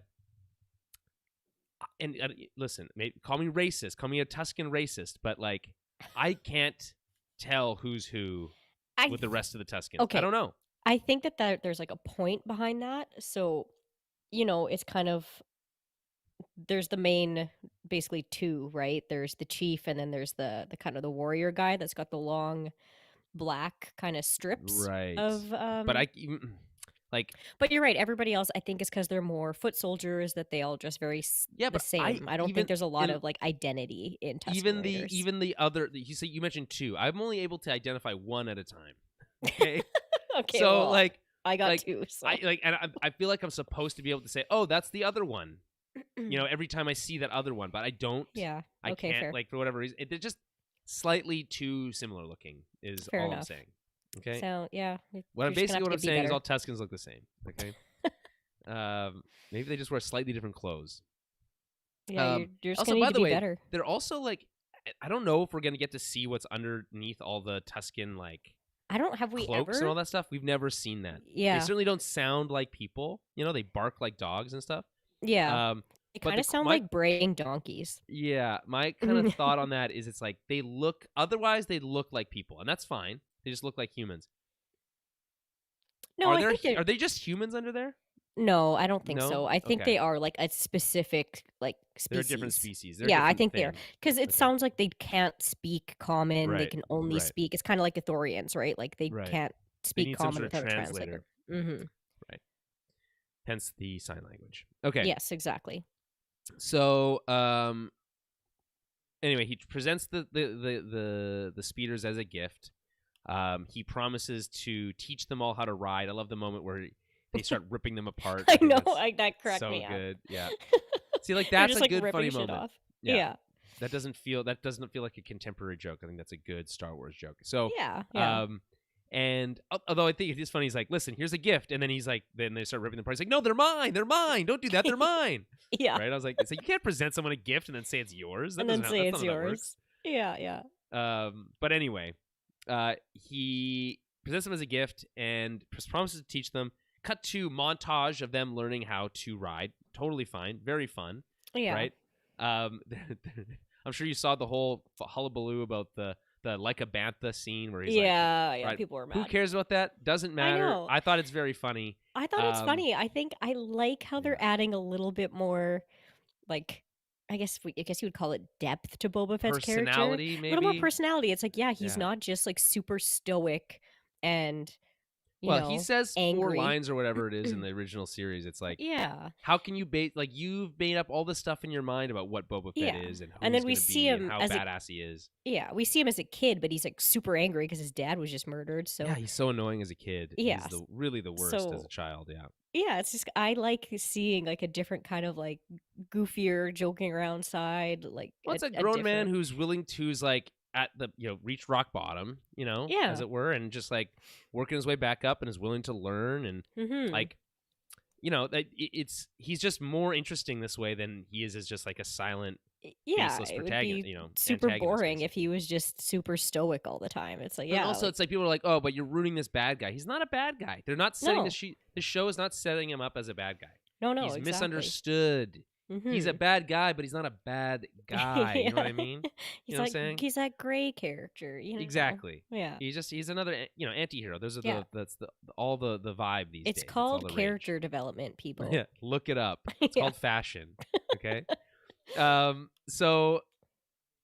and listen, call me racist, call me a Tusken racist, but like I can't tell who's who with the rest of the Tuskens. Okay. I don't know. I think that there's like a point behind that. So, it's kind of there's the main basically two, right? There's the chief, and then there's the kind of the warrior guy that's got the long black kind of strips of But you're right. Everybody else, I think, is because they're more foot soldiers, that they all dress very the same. I don't think there's a lot of like identity in Tusken Raiders. Even the other. You mentioned two. I'm only able to identify one at a time. Okay. Okay. So well, I got two. So. I feel like I'm supposed to be able to say, oh, that's the other one. Every time I see that other one, but I don't. Yeah. I can't. Fair. Like for whatever reason, they're just slightly too similar looking. Is fair all enough. I'm saying. Okay. So yeah. What I'm saying is all Tuskens look the same. Okay. Maybe they just wear slightly different clothes. Yeah, you're just gonna need to be better. They're also like, I don't know if we're gonna get to see what's underneath all the Tusken like. Cloaks and all that stuff? We've never seen that. Yeah. They certainly don't sound like people. They bark like dogs and stuff. Yeah. They kind of sound like braying donkeys. Yeah. My kind of thought on that is it's like they look like people, and that's fine. They just look like humans. No, are they just humans under there? No, I don't think so. I think they are like a specific like species. They're different species. I think they are. Because it sounds like they can't speak common. Right. They can only speak. It's kind of like the Thorians, right? Like they can't speak common without a translator. Mm-hmm. Right. Hence the sign language. Okay. Yes, exactly. So, anyway, he presents the speeders as a gift. He promises to teach them all how to ride. I love the moment where they start ripping them apart. I know, that cracked me up. So good, yeah. See, like that's just, a good funny moment. Off. Yeah. That doesn't feel like a contemporary joke. I think that's a good Star Wars joke. So yeah. And although I think it is funny, he's like, "Listen, here's a gift," and then he's like, then they start ripping them apart. He's like, "No, they're mine. They're mine. Don't do that. They're mine." Yeah. Right. I was like, "So you can't present someone a gift and then say it's yours. That's not how that works." Yeah. But anyway, he presents them as a gift and promises to teach them. Cut to montage of them learning how to ride. Totally fine. Very fun. Yeah. Right? I'm sure you saw the whole hullabaloo about the like a bantha scene where he's right, people were mad. Who cares about that? Doesn't matter. I know. I thought it's very funny. I thought it's funny. I think I like how they're adding a little bit more, like, I guess you would call it depth to Boba Fett's personality, character. maybe? A little more personality. It's like, he's not just like super stoic and he says angry. 4 lines or whatever it is in the original series. It's like, yeah, how can you you've made up all this stuff in your mind about what Boba Fett is and who and then he's we see him and how badass he is. Yeah, we see him as a kid, but he's like super angry because his dad was just murdered. So yeah, he's so annoying as a kid. Yeah, he's really the worst as a child. Yeah. Yeah, it's just I like seeing like a different kind of like goofier, joking around side. Like, it's a grown man who's willing who's like at the reach rock bottom, as it were, and just like working his way back up and is willing to learn and like he's just more interesting this way than he is as just like a silent Yeah, faceless it would protagonist, be super antagonist boring if basically. he was just super stoic all the time. It's like, And yeah, also, like it's like people are like, "Oh, but you're rooting this bad guy." He's not a bad guy. They're not setting no, the show is not setting him up as a bad guy. no, He's exactly. misunderstood. He's a Mm-hmm. bad guy, but he's not a bad guy. You know what Yeah. I mean? You He's know what I'm like saying? he's that gray character, Exactly. Yeah. He's another anti-hero. Those are Yeah. that's the all the vibe these It's days. It's all called the rage. character development, people. Yeah, look it up. It's Yeah. called fashion. Okay. So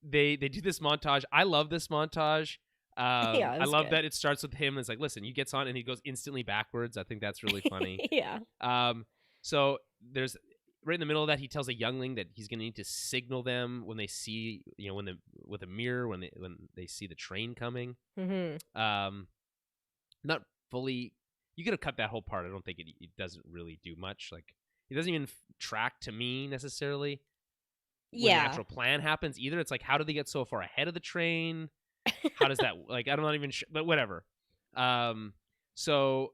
they do this montage. I love this montage. Yeah, I it's love good. that it starts with him. And it's like, listen, you gets on, and he goes instantly backwards. I think that's really funny. Yeah. So there's right in the middle of that, he tells a youngling that he's going to need to signal them when they see, when with a mirror when they see the train coming. Mm-hmm. Not fully. You could have cut that whole part. I don't think it doesn't really do much. Like it doesn't even track to me necessarily when the Yeah. actual plan happens either. It's like, how do they get so far ahead of the train? How does that like? I'm not even sure, but whatever. So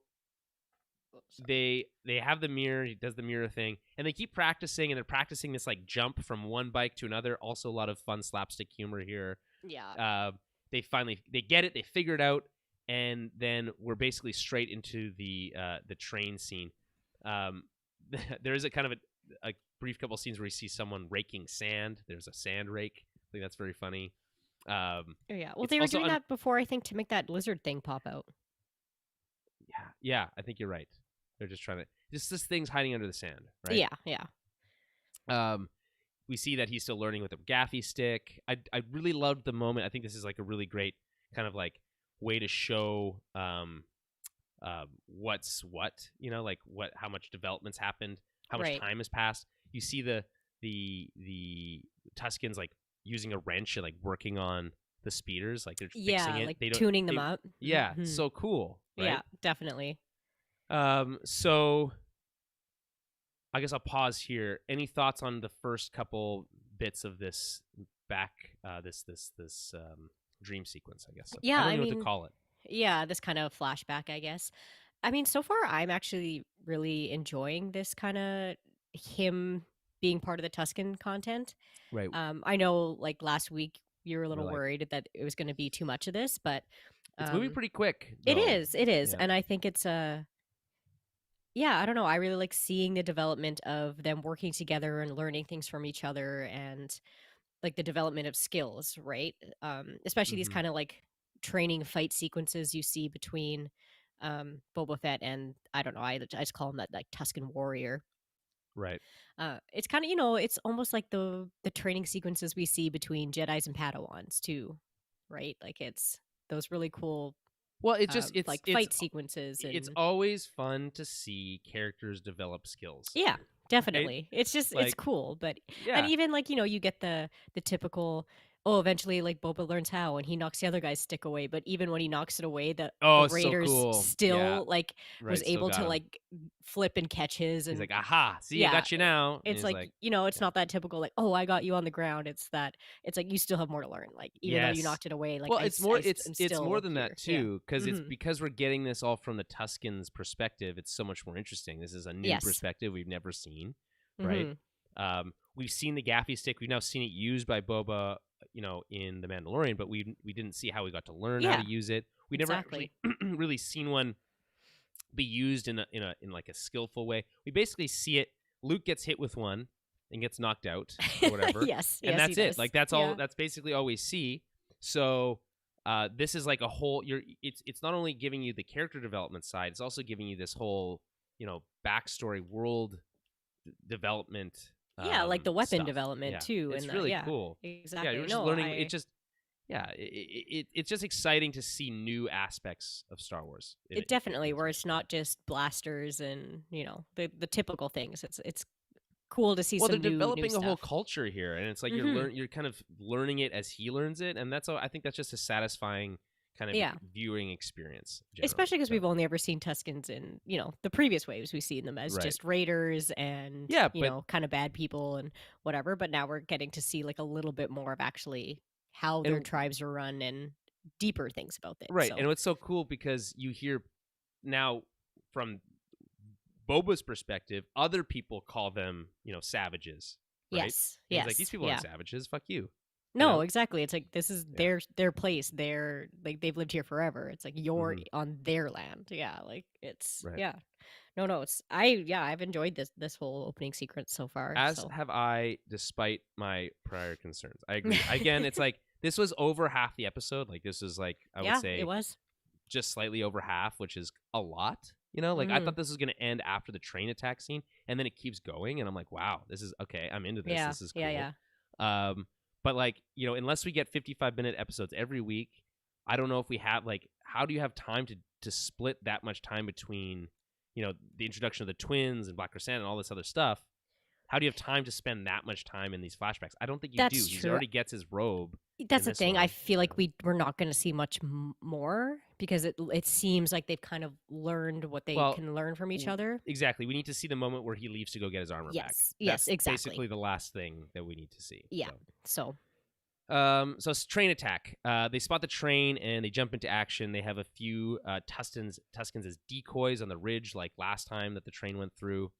they have the mirror. He does the mirror thing, and they keep practicing, and they're practicing this like jump from one bike to another. Also, a lot of fun slapstick humor here. Yeah. They get it. They figure it out, and then we're basically straight into the train scene. There is a kind of a brief couple scenes where you see someone raking sand. There's a sand rake. I think that's very funny. Yeah. Well, they were doing that before, I think, to make that lizard thing pop out. Yeah, I think you're right. They're just trying to this thing's hiding under the sand, right? Yeah. We see that he's still learning with a gaffy stick. I really loved the moment. I think this is like a really great kind of like way to show what's what, like how much development's happened, how much time has passed. You see the Tuskens like using a wrench and like working on the speeders, like they're fixing it, like tuning them up. Yeah, so cool, right? Yeah, definitely. So I guess I'll pause here. Any thoughts on the first couple bits of this this dream sequence? I guess. Yeah, I don't know what to call it. Yeah, this kind of flashback, I guess. I mean, so far I'm actually really enjoying this kind of him being part of the Tusken content. Right. I know, like last week, you were a little worried that it was going to be too much of this, but it's moving pretty quick. Though. It is, yeah. And I think it's yeah, I don't know. I really like seeing the development of them working together and learning things from each other, and like the development of skills, right? Especially these kind of like training fight sequences you see between Boba Fett and I don't know, I just call him that like Tusken warrior. Right. It's kind of, it's almost like the training sequences we see between Jedis and Padawans too, right? Like it's those really cool. Well, it's just it's like fight sequences. It's always fun to see characters develop skills. Yeah, definitely. Right? It's just like, it's cool, but yeah. And even like you get the typical. Oh, eventually, like Boba learns how, and he knocks the other guy's stick away. But even when he knocks it away, the Raiders so cool. Still like was able to like flip and catch his. And he's like, "Aha! See, I got you now." It's like it's not that typical. Like, oh, I got you on the ground. It's that. It's like you still have more to learn. Like even though you knocked it away. Like, well, it's more. It's more than that too, because it's because we're getting this all from the Tusken's perspective. It's so much more interesting. This is a new perspective we've never seen, right? We've seen the gaffy stick. We've now seen it used by Boba, in The Mandalorian, but we didn't see how we got to learn how to use it. We never actually really seen one be used in like a skillful way. We basically see it. Luke gets hit with one and gets knocked out or whatever. And that's it. Like that's all. That's basically all we see. So this is like a whole. It's not only giving you the character development side. It's also giving you this whole backstory world development. Like the weapon development too. It's really cool. Exactly. Yeah, you're just learning. It just, it's just exciting to see new aspects of Star Wars. It definitely, where it's not just blasters and the typical things. It's cool to see. Well, they're developing a whole culture here, and it's like you're kind of learning it as he learns it, and I think that's just a satisfying kind of viewing experience, especially because we've only ever seen Tuskens in the previous waves. We've seen them as just raiders and kind of bad people and whatever, but now we're getting to see like a little bit more of actually how their tribes are run and deeper things about things, right? So. And what's so cool, because you hear now from Boba's perspective, other people call them savages, right? Yes. And he's like, these Yes. people Yeah. aren't savages. Fuck you. No, exactly. It's like this is Yeah. their place. They're like they've lived here forever. It's like you're Mm-hmm. on their land. Yeah, like it's Right. yeah. No, it's I've enjoyed this whole opening sequence so far. As So have I, despite my prior concerns. I agree. Again, it's like this was over half the episode. Like this was like I would yeah, it say was. just slightly over half, which is a lot. You know, like I Mm-hmm. thought this was going to end after the train attack scene, and then it keeps going, and I'm like, wow, this is okay. I'm into this. Yeah, This is cool. yeah. But like unless we get 55-minute episodes every week, I don't know if we have like how do you have time to split that much time between the introduction of the twins and Black Chrysanthemum and all this other stuff. How do you have time to spend that much time in these flashbacks? I don't think you do. That's He true. already gets his robe. That's the this thing. I one, feel like we're not going to see much more because it seems like they've kind of learned what they can learn from each other. Exactly. We need to see the moment where he leaves to go get his armor back. Yes, That's exactly. basically the last thing that we need to see. Yeah. So it's train attack. They spot the train and they jump into action. They have a few Tuskens as decoys on the ridge, like last time that the train went through,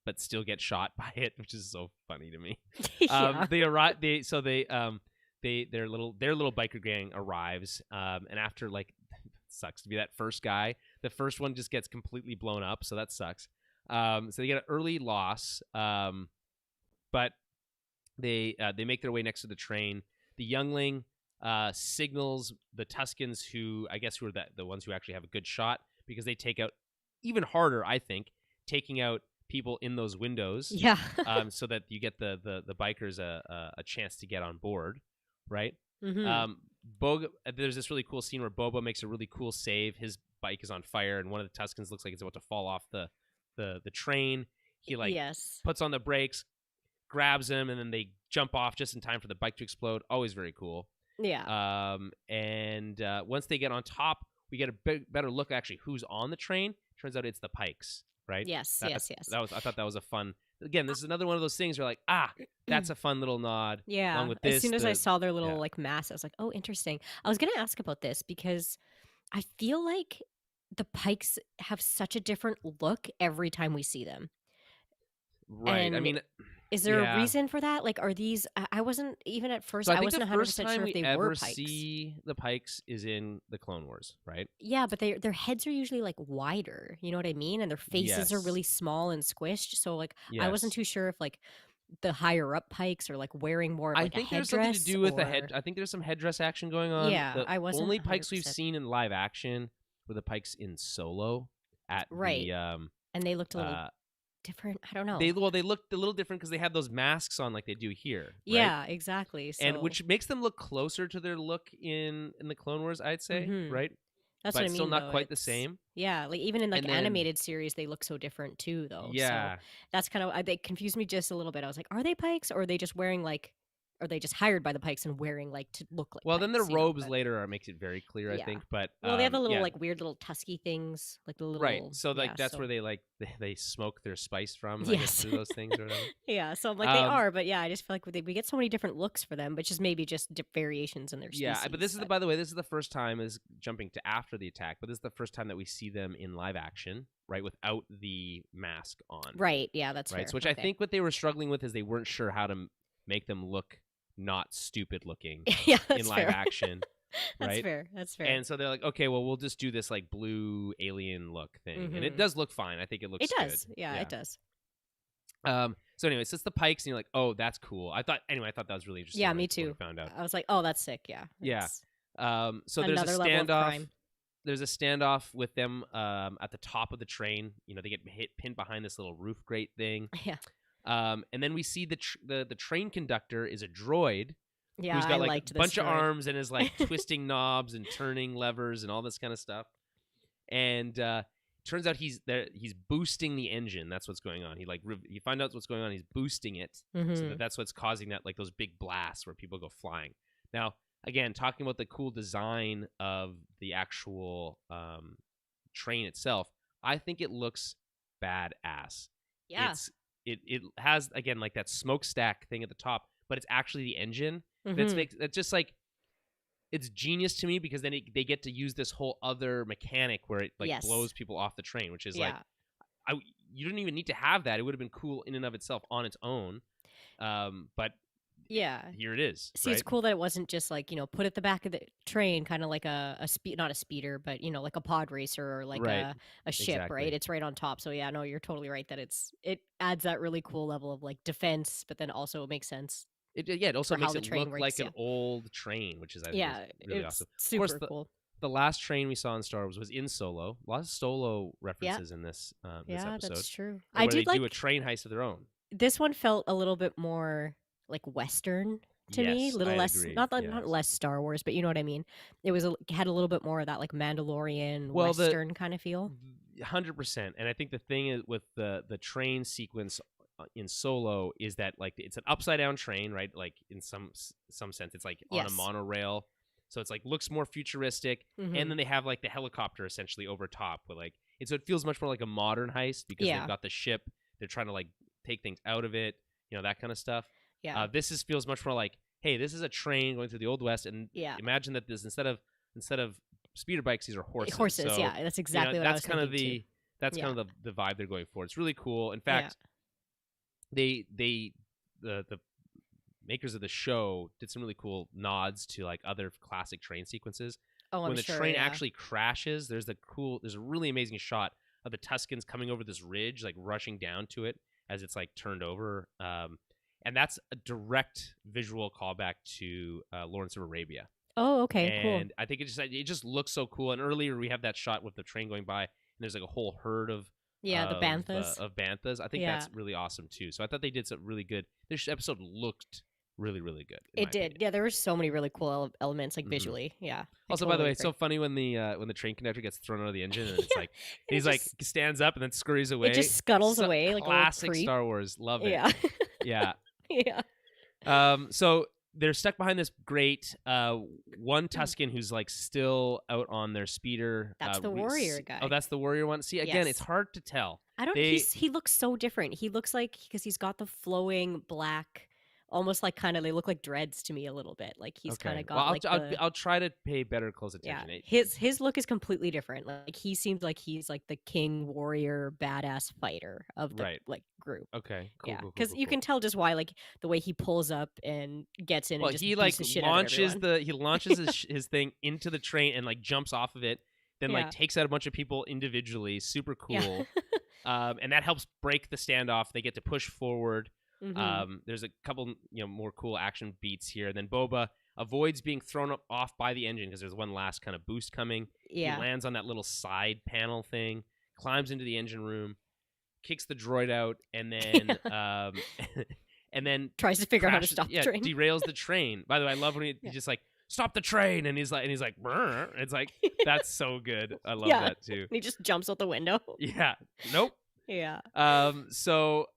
but still get shot by it, which is so funny to me. yeah. They arrive. Their little biker gang arrives, and after like sucks to be that first guy. The first one just gets completely blown up, so that sucks. So they get an early loss, but they make their way next to the train. The youngling signals the Tuskens, who I guess who are the ones who actually have a good shot, because they take out even harder, I think, taking out people in those windows. Yeah. So that you get the bikers a chance to get on board, right? Mm-hmm. There's this really cool scene where Boba makes a really cool save. His bike is on fire, and one of the Tuskens looks like it's about to fall off the train. He puts on the brakes, grabs him, and then they jump off just in time for the bike to explode. Always very cool. Yeah. And once they get on top, we get a better look at actually who's on the train. Turns out it's the Pikes, right? Yes. I thought that was a fun. Again, this is another one of those things where like, that's a fun little nod. Yeah. Along with this, as soon as I saw their little like mask, I was like, oh, interesting. I was gonna ask about this because I feel like the Pikes have such a different look every time we see them. Right. And I mean, is there a reason for that? Like, are these? I wasn't even at first. So I I think wasn't the 100% first sure time if we they ever were Pikes. see the Pikes is in the Clone Wars, right? Yeah, but their heads are usually like wider. You know what I mean? And their faces are really small and squished. So like, I wasn't too sure if like the higher up Pikes are like wearing more of like I think a there's headdress. something to do with the head. I think there's some headdress action going on. Yeah, I wasn't only Pikes 100%. we've seen in live action were the Pikes in Solo at right, the and they looked a little different. I don't know. They looked a little different because they had those masks on like they do here. Right? Yeah, exactly. So, and which makes them look closer to their look in the Clone Wars, I'd say, right? That's but what I mean. Still not though. quite the same. Yeah, like even in like animated series, they look so different too, though. Yeah, so that's kind of they confused me just a little bit. I was like, are they Pikes or are they just wearing like? Are they just hired by the Pikes and wearing like to look like? Well, Pikes, then their robes later makes it very clear, I think. But well, they have the little like weird little tusky things, like the little right. So like that's where they smoke their spice from. I guess through those things or whatever. Yeah. So I'm like they are, but yeah, I just feel like we get so many different looks for them, but just maybe just variations in their species. Yeah, but this is by the way, this is the first time is jumping to after the attack, but this is the first time that we see them in live action, right, without the mask on. Right. Yeah, that's right. Fair. So which I think what they were struggling with is they weren't sure how to make them look not stupid looking in live action. Right? That's fair. And so they're like, okay, well, we'll just do this like blue alien look thing, and it does look fine. I think it looks. It does. Good. Yeah, it does. So anyway, it's the Pikes, and you're like, oh, that's cool. I thought that was really interesting. Yeah, me too. Found out. I was like, oh, that's sick. Yeah. Yeah. So there's a standoff. There's a standoff with them at the top of the train. You know, they get pinned behind this little roof grate thing. Yeah. And then we see the train conductor is a droid. Yeah, who's got I like a bunch of arms and is like twisting knobs and turning levers and all this kind of stuff. And turns out he's boosting the engine. That's what's going on. He finds out what's going on. He's boosting it, so that's what's causing that like those big blasts where people go flying. Now, again, talking about the cool design of the actual train itself, I think it looks badass. Yeah. It has, again, like that smokestack thing at the top, but it's actually the engine. That's just like, it's genius to me because then they get to use this whole other mechanic where it like blows people off the train, which is like, you didn't even need to have that. It would have been cool in and of itself on its own. But Yeah. here it is. See, right? it's cool that it wasn't just like, put at the back of the train, kind of like not a speeder, but like a pod racer or like Right. a ship, right? Exactly. It's right on top. So yeah, no, you're totally right that it adds that really cool level of like defense, but then also it makes sense It also for how makes the it train look works. like Yeah. an old train, which is I think is Yeah, really it's awesome. Of course, super cool. the last train we saw in Star Wars was in Solo. A lot of Solo Yeah. references in this Yeah, episode, that's true. or I where they did do a like train heist of their own. this one felt a little bit more like Western to me, Yes, I little less agree. not less Star Wars, but you know what I mean. It was had a little bit more of that like Mandalorian Well, the Western kind of feel. 100%, and I think the thing is with the train sequence in Solo is that like it's an upside down train, right? Like in some sense, it's like on a Yes. monorail, so it's like looks more futuristic, and then they have like the helicopter essentially over top, but like so it feels much more like a modern heist because they've got the ship. They're trying to like take things out of it, that kind of stuff. Yeah. This feels much more like, hey, this is a train going through the Old West, and imagine that this instead of speeder bikes, these are horses. Horses, so, yeah, that's exactly what I was thinking too. That's kind of the vibe they're going for. It's really cool. In fact, the makers of the show did some really cool nods to like other classic train sequences. When the train actually crashes, there's a really amazing shot of the Tuscans coming over this ridge, like rushing down to it as it's like turned over. And that's a direct visual callback to Lawrence of Arabia. Oh, okay, cool. And I think it just looks so cool. And earlier we have that shot with the train going by, and there's like a whole herd of the banthas. Of banthas. I think that's really awesome too. So I thought they did something really good. This episode looked really, really good. It did. Opinion. Yeah, there were so many really cool elements, like visually. Yeah. Also, by the way, it's so funny when the train conductor gets thrown out of the engine, and it's like he's like stands up and then scurries away. It just scuttles away like classic a creep. Star Wars. Love it. Yeah. Yeah. Yeah. So they're stuck behind this grate. One Tusken who's like still out on their speeder. That's the warrior guy. Oh, that's the warrior one. See, again, it's hard to tell. I don't. He looks so different. He looks like because he's got the flowing black, almost like kind of they look like dreads to me a little bit. Like he's kind of got I'll try to pay better close attention. Yeah, his look is completely different. Like he seems like he's like the king warrior badass fighter of the like group. Okay, cool. Yeah, because you can tell just why like the way he pulls up and gets in. Well, and just he like the shit launches his thing into the train and like jumps off of it. Then like takes out a bunch of people individually. Super cool. And that helps break the standoff. They get to push forward. Mm-hmm. There's a couple more cool action beats here. And then Boba avoids being thrown off by the engine because there's one last kind of boost coming. Yeah. He lands on that little side panel thing, climbs into the engine room, kicks the droid out, and then and then tries to figure out how to stop the train. Derails the train. By the way, I love when he just like stop the train, and he's like Brr. It's like that's so good. I love that too. And he just jumps out the window. Yeah. Nope. Yeah. So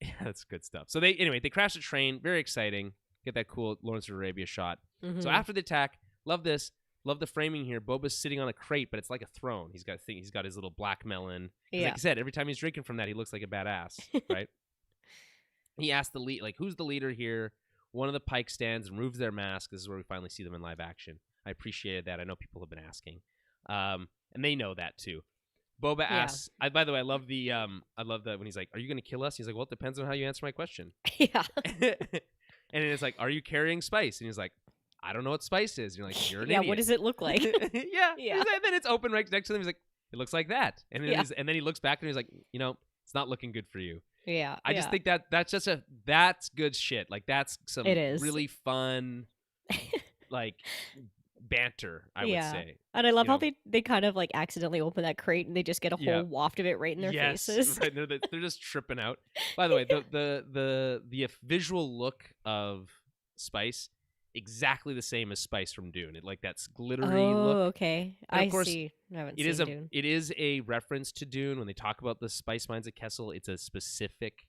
yeah, that's good stuff. So they crash the train. Very exciting. Get that cool Lawrence of Arabia shot. Mm-hmm. So after the attack, love this. Love the framing here. Boba's sitting on a crate, but it's like a throne. He's got his little black melon. Yeah. Like I said, every time he's drinking from that, he looks like a badass, right? He asked the lead, like, who's the leader here? One of the Pike stands and removes their mask. This is where we finally see them in live action. I appreciated that. I know people have been asking, and they know that too. Boba asks. By the way, I love that when he's like, "Are you going to kill us?" He's like, "Well, it depends on how you answer my question." Yeah. And it's like, "Are you carrying spice?" And he's like, "I don't know what spice is." And you're like, "You're an idiot." What does it look like? Yeah. And then it's open right next to him. He's like, "It looks like that." And then and then he looks back and he's like, "It's not looking good for you." Yeah. I just think that's good shit. Like that's some really fun like banter, I would say. And I love how they kind of like accidentally open that crate and they just get a whole waft of it right in their faces. Right. They're just tripping out. By the way, the visual look of Spice exactly the same as Spice from Dune. It like that's glittery look. Oh, okay. I see. I haven't seen Dune. It is a reference to Dune. When they talk about the spice mines at Kessel, it's a specific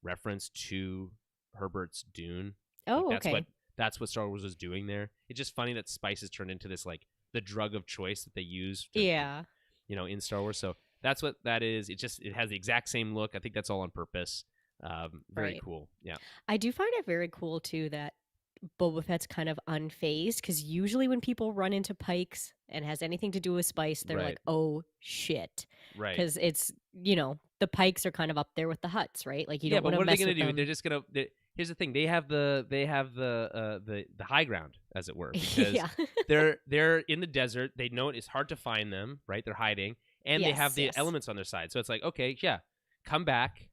reference to Herbert's Dune. Oh, like, okay. That's what Star Wars was doing there. It's just funny that spice has turned into this like the drug of choice that they use. In Star Wars. So that's what that is. It has the exact same look. I think that's all on purpose. Very cool. Yeah. I do find it very cool too that Boba Fett's kind of unfazed because usually when people run into Pikes and has anything to do with spice, they're like, "Oh shit!" Right? Because it's the Pikes are kind of up there with the Hutts, right? Like you don't. But what are they going to do? They're just gonna. here's the thing: they have the high ground, as it were, because Yeah. they're in the desert. They know it's hard to find them, right? They're hiding, and they have Yes, the yes. elements on their side. So it's like, okay, yeah, come back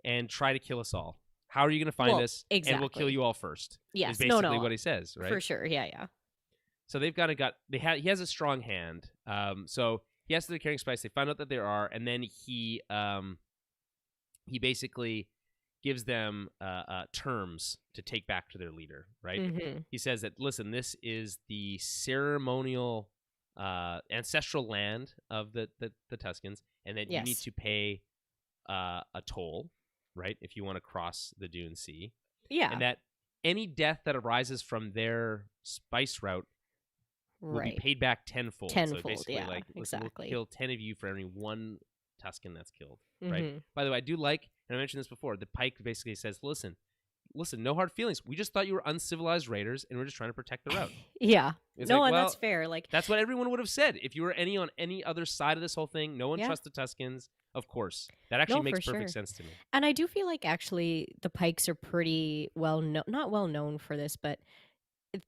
and try to kill us all. How are you going to find Well, us? And we'll kill exactly. you all first. Is Yes. No, basically no. what he says, right? For sure. Yeah, yeah. So they've kind of got he has a strong hand. So he has to carrying spice. They find out that there are, and then he basically gives them terms to take back to their leader. Right? Mm-hmm. He says that listen, this is the ceremonial ancestral land of the Tuscans, and that you need Yes. to pay a toll, right, if you want to cross the Dune Sea, Yeah. and that any death that arises from their spice route will be Right. paid back tenfold. So Tenfold. basically, Yeah. like, listen, Exactly. we'll kill 10 of you for every one Tuscan that's killed, right? Mm-hmm. By the way, I do like, and I mentioned this before, the Pike basically says, listen, no hard feelings. We just thought you were uncivilized raiders, and we're just trying to protect the route. Yeah. It's No, like, and well, that's fair. Like, that's what everyone would have said. If you were on any other side of this whole thing, no one yeah. trusts the Tuscans. Of course. That actually No, makes for perfect sure. sense to me. And I do feel like actually the Pikes are pretty well known, not well known for this, but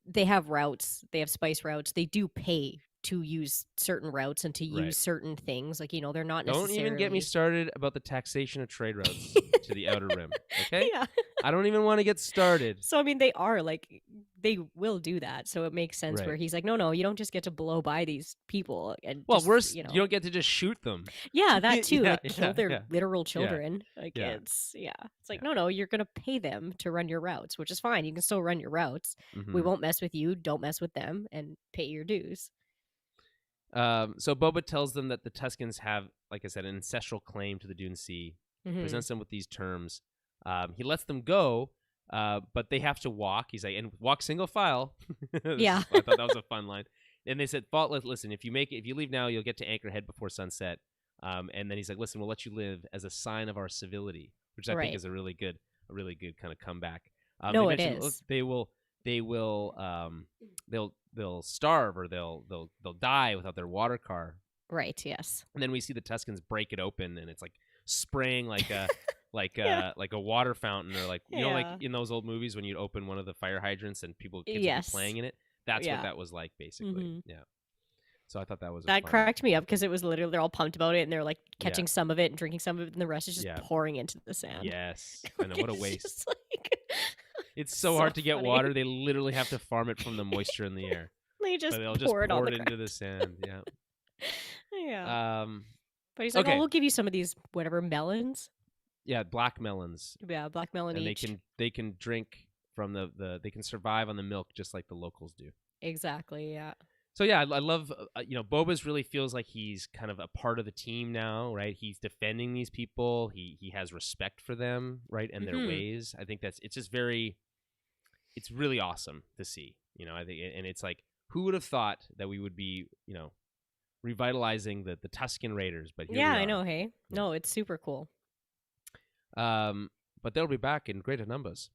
they have routes. They have spice routes. They do pay to use certain routes and to use Right. certain things. Like, you know, they're not Don't necessarily. even get me started about the taxation of trade routes to the Outer Rim, okay? Yeah. I don't even want to get started. So I mean, they are like they will do that. So it makes sense where Right. he's like, no, you don't just get to blow by these people and Well, just, worse, you know. you don't get to just shoot them. Yeah, that too. Yeah, Like kill their yeah. literal children. Like Yeah. it's It's like, Yeah. no, you're gonna pay them to run your routes, which is fine. You can still run your routes. Mhm. We won't mess with you, don't mess with them, and pay your dues. So Boba tells them that the Tuscans have, like I said, an ancestral claim to the Dune Sea. Mhm. Presents them with these terms. He lets them go, but they have to walk. He's like, and walk single file. Yeah. I thought that was a fun line. And they said, "Faultless, listen, if you leave now, you'll get to Anchorhead before sunset." And then he's like, "Listen, we'll let you live as a sign of our civility," which I think Right. is a really good kind of comeback. No, they it mentioned, is. look, they'll starve or they'll die without their water car. Right, yes. And then we see the Tuscans break it open, and it's like spraying like a Yeah. like a water fountain, or like, you know, Yeah. like in those old movies when you'd open one of the fire hydrants and kids would be Yes. playing in it. That's what Yeah. that was like, basically. Mhm. Yeah. So I thought that was a That fun. cracked me up because it was literally they're all pumped about it and they're like Yeah. catching some of it and drinking some of it and the rest is just Yeah. pouring into the sand. Yes. I know, what a It's waste. just like It's so so hard to get funny. water. They literally have to farm it from the moisture in the air. They just But they'll just pour it on the into the ground. sand. Yeah. Yeah. Um. But he's like, Okay. "Oh, we'll give you some of these whatever melons." Yeah. Black melons, Yeah, black melon and each. they can drink from they can survive on the milk just like the locals do. Exactly, yeah. So yeah, I love Boba's really feels like he's kind of a part of the team now, right? He's defending these people. He has respect for them, right, and their Mhm. ways. I think it's really awesome to see. I think, and it's like, who would have thought that we would be, revitalizing the Tuscan Raiders? But here Yeah, we are. I know, hey. No, it's super cool. But they'll be back in greater numbers.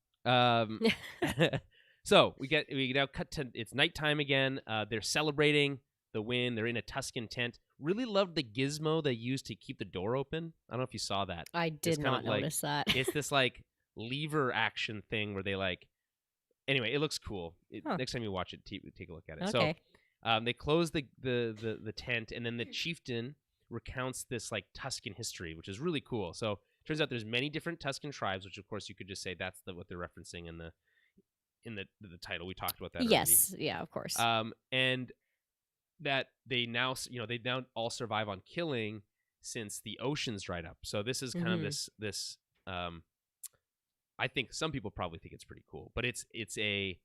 So we now cut to, it's nighttime again. They're celebrating the win. They're in a Tuscan tent. Really loved the gizmo they used to keep the door open. I don't know if you saw that. I did not notice that. It's this like lever action thing where they like. Anyway, it looks cool. Huh. Next time you watch it, take a look at it. Okay. So they close the tent, and then the chieftain recounts this like Tuscan history, which is really cool. So turns out there's many different Tuscan tribes, which of course you could just say that's what they're referencing in the title. We talked about that already. Yes, yeah, of course. And that they now all survive on killing since the oceans dried up. So this is kind of this I think some people probably think it's pretty cool, but it's a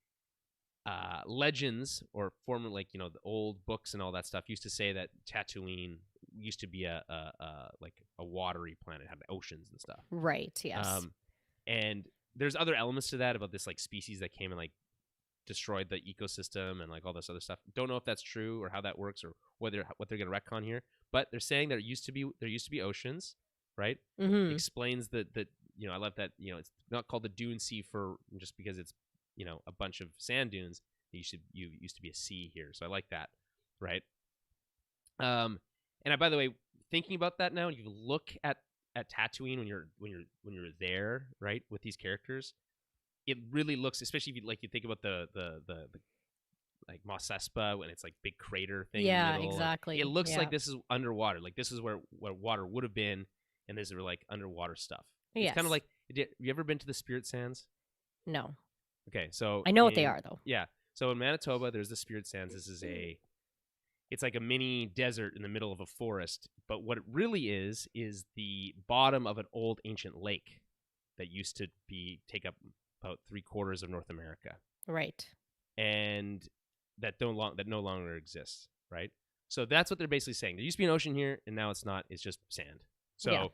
legends, or former, like, the old books and all that stuff used to say that Tatooine used to be a like a watery planet, had oceans and stuff. Right, yes. And there's other elements to that about this like species that came and like destroyed the ecosystem and like all this other stuff. Don't know if that's true or how that works or what they're going to retcon here. But they're saying there used to be oceans, right? Mm-hmm. Explains that I love that it's not called the Dune Sea for just because it's a bunch of sand dunes. You used to be a sea here, so I like that, right? And by the way, thinking about that now, you look at Tatooine when you're there, right, with these characters. it really looks, especially if you think about the like Mos Espa when it's like big crater thing in the Yeah, middle. exactly. It looks Yeah. like this is underwater. Like this is where water would have been, and this is like underwater stuff. It's Yes. kind of like. Have you ever been to the Spirit Sands? No. Okay, so I know what they are though. Yeah, so in Manitoba, there's the Spirit Sands. This is it's like a mini desert in the middle of a forest. But what it really is the bottom of an old ancient lake that used to take up about 3/4 of North America. Right. And that no longer exists, right? So that's what they're basically saying. There used to be an ocean here, and now it's not. It's just sand. So Yeah.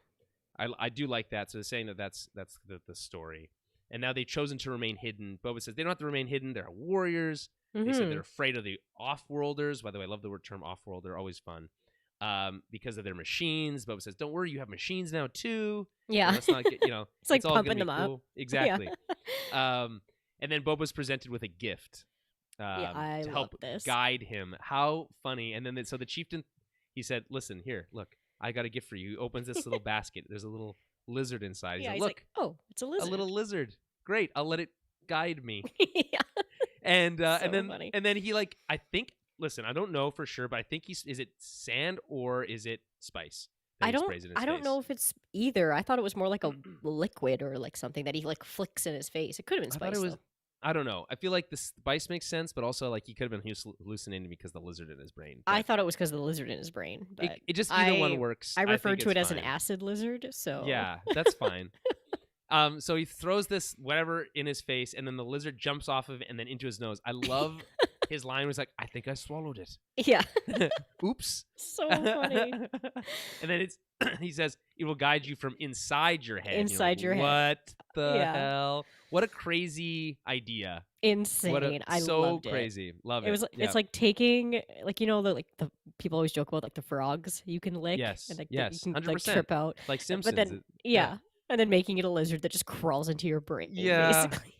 I do like that. So they're saying that's the story. And now they've chosen to remain hidden. Boba says they don't have to remain hidden. They're warriors. They said they're afraid of the off-worlders. By the way, I love the term off-world. They're always fun. Because of their machines. Boba says, don't worry, you have machines now too. Yeah. So let's not get, it's like all pumping them cool. up. Exactly. Yeah. And then Boba's presented with a gift I to help love this. guide him. How funny. And then so the chieftain, he said, listen, here, look, I got a gift for you. He opens this little basket. There's a little lizard inside. He's like, look, oh, it's a lizard. A little lizard. Great. I'll let it guide me. Yeah. And So then funny. and then he I think, listen, I don't know for sure, but I think is it sand or is it spice? I don't know if it's either. I thought it was more like a liquid or like something that he like flicks in his face. It could have been spice. Though. I don't know. I feel like the spice makes sense, but also like he could have been hallucinating because of the lizard in his brain. I thought it was because of the lizard in his brain. But it just either one works. I referred to it as an acid lizard, so yeah, that's fine. So he throws this whatever in his face, and then the lizard jumps off of it and then into his nose. I love his line was like, "I think I swallowed it." Yeah. Oops. So funny. And then he says it will guide you from inside your head. Inside your head. What the hell? What a crazy idea. Insane. I loved it. So crazy. Love it. It was it's like taking the the people always joke about like the frogs you can lick. Yes. And yes. you can 100%. like trip out. Like Simpsons. But then and then making it a lizard that just crawls into your brain. Yeah. Basically.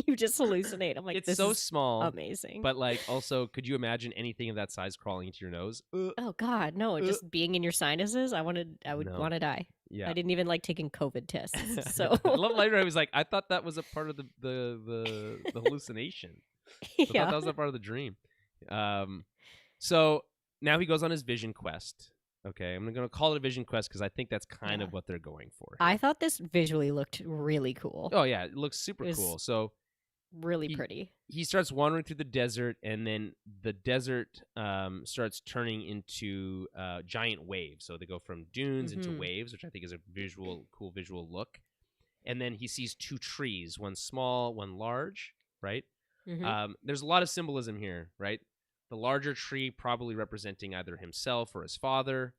You just hallucinate. I'm like, it's this so is small. Amazing. But like also, could you imagine anything of that size crawling into your nose? Oh God, no. Just being in your sinuses. I would want to die. Yeah. I didn't even like taking COVID tests. So I love later I was like, I thought that was a part of the hallucination. I thought that was a part of the dream. So now he goes on his vision quest. Okay, I'm going to call it a vision quest because I think that's kind of what they're going for here. I thought this visually looked really cool. Oh, yeah, it looks super cool. So really pretty. He starts wandering through the desert, and then the desert starts turning into giant waves. So they go from dunes into waves, which I think is a cool visual look. And then he sees two trees, one small, one large, right? There's a lot of symbolism here, right? The larger tree probably representing either himself or his father.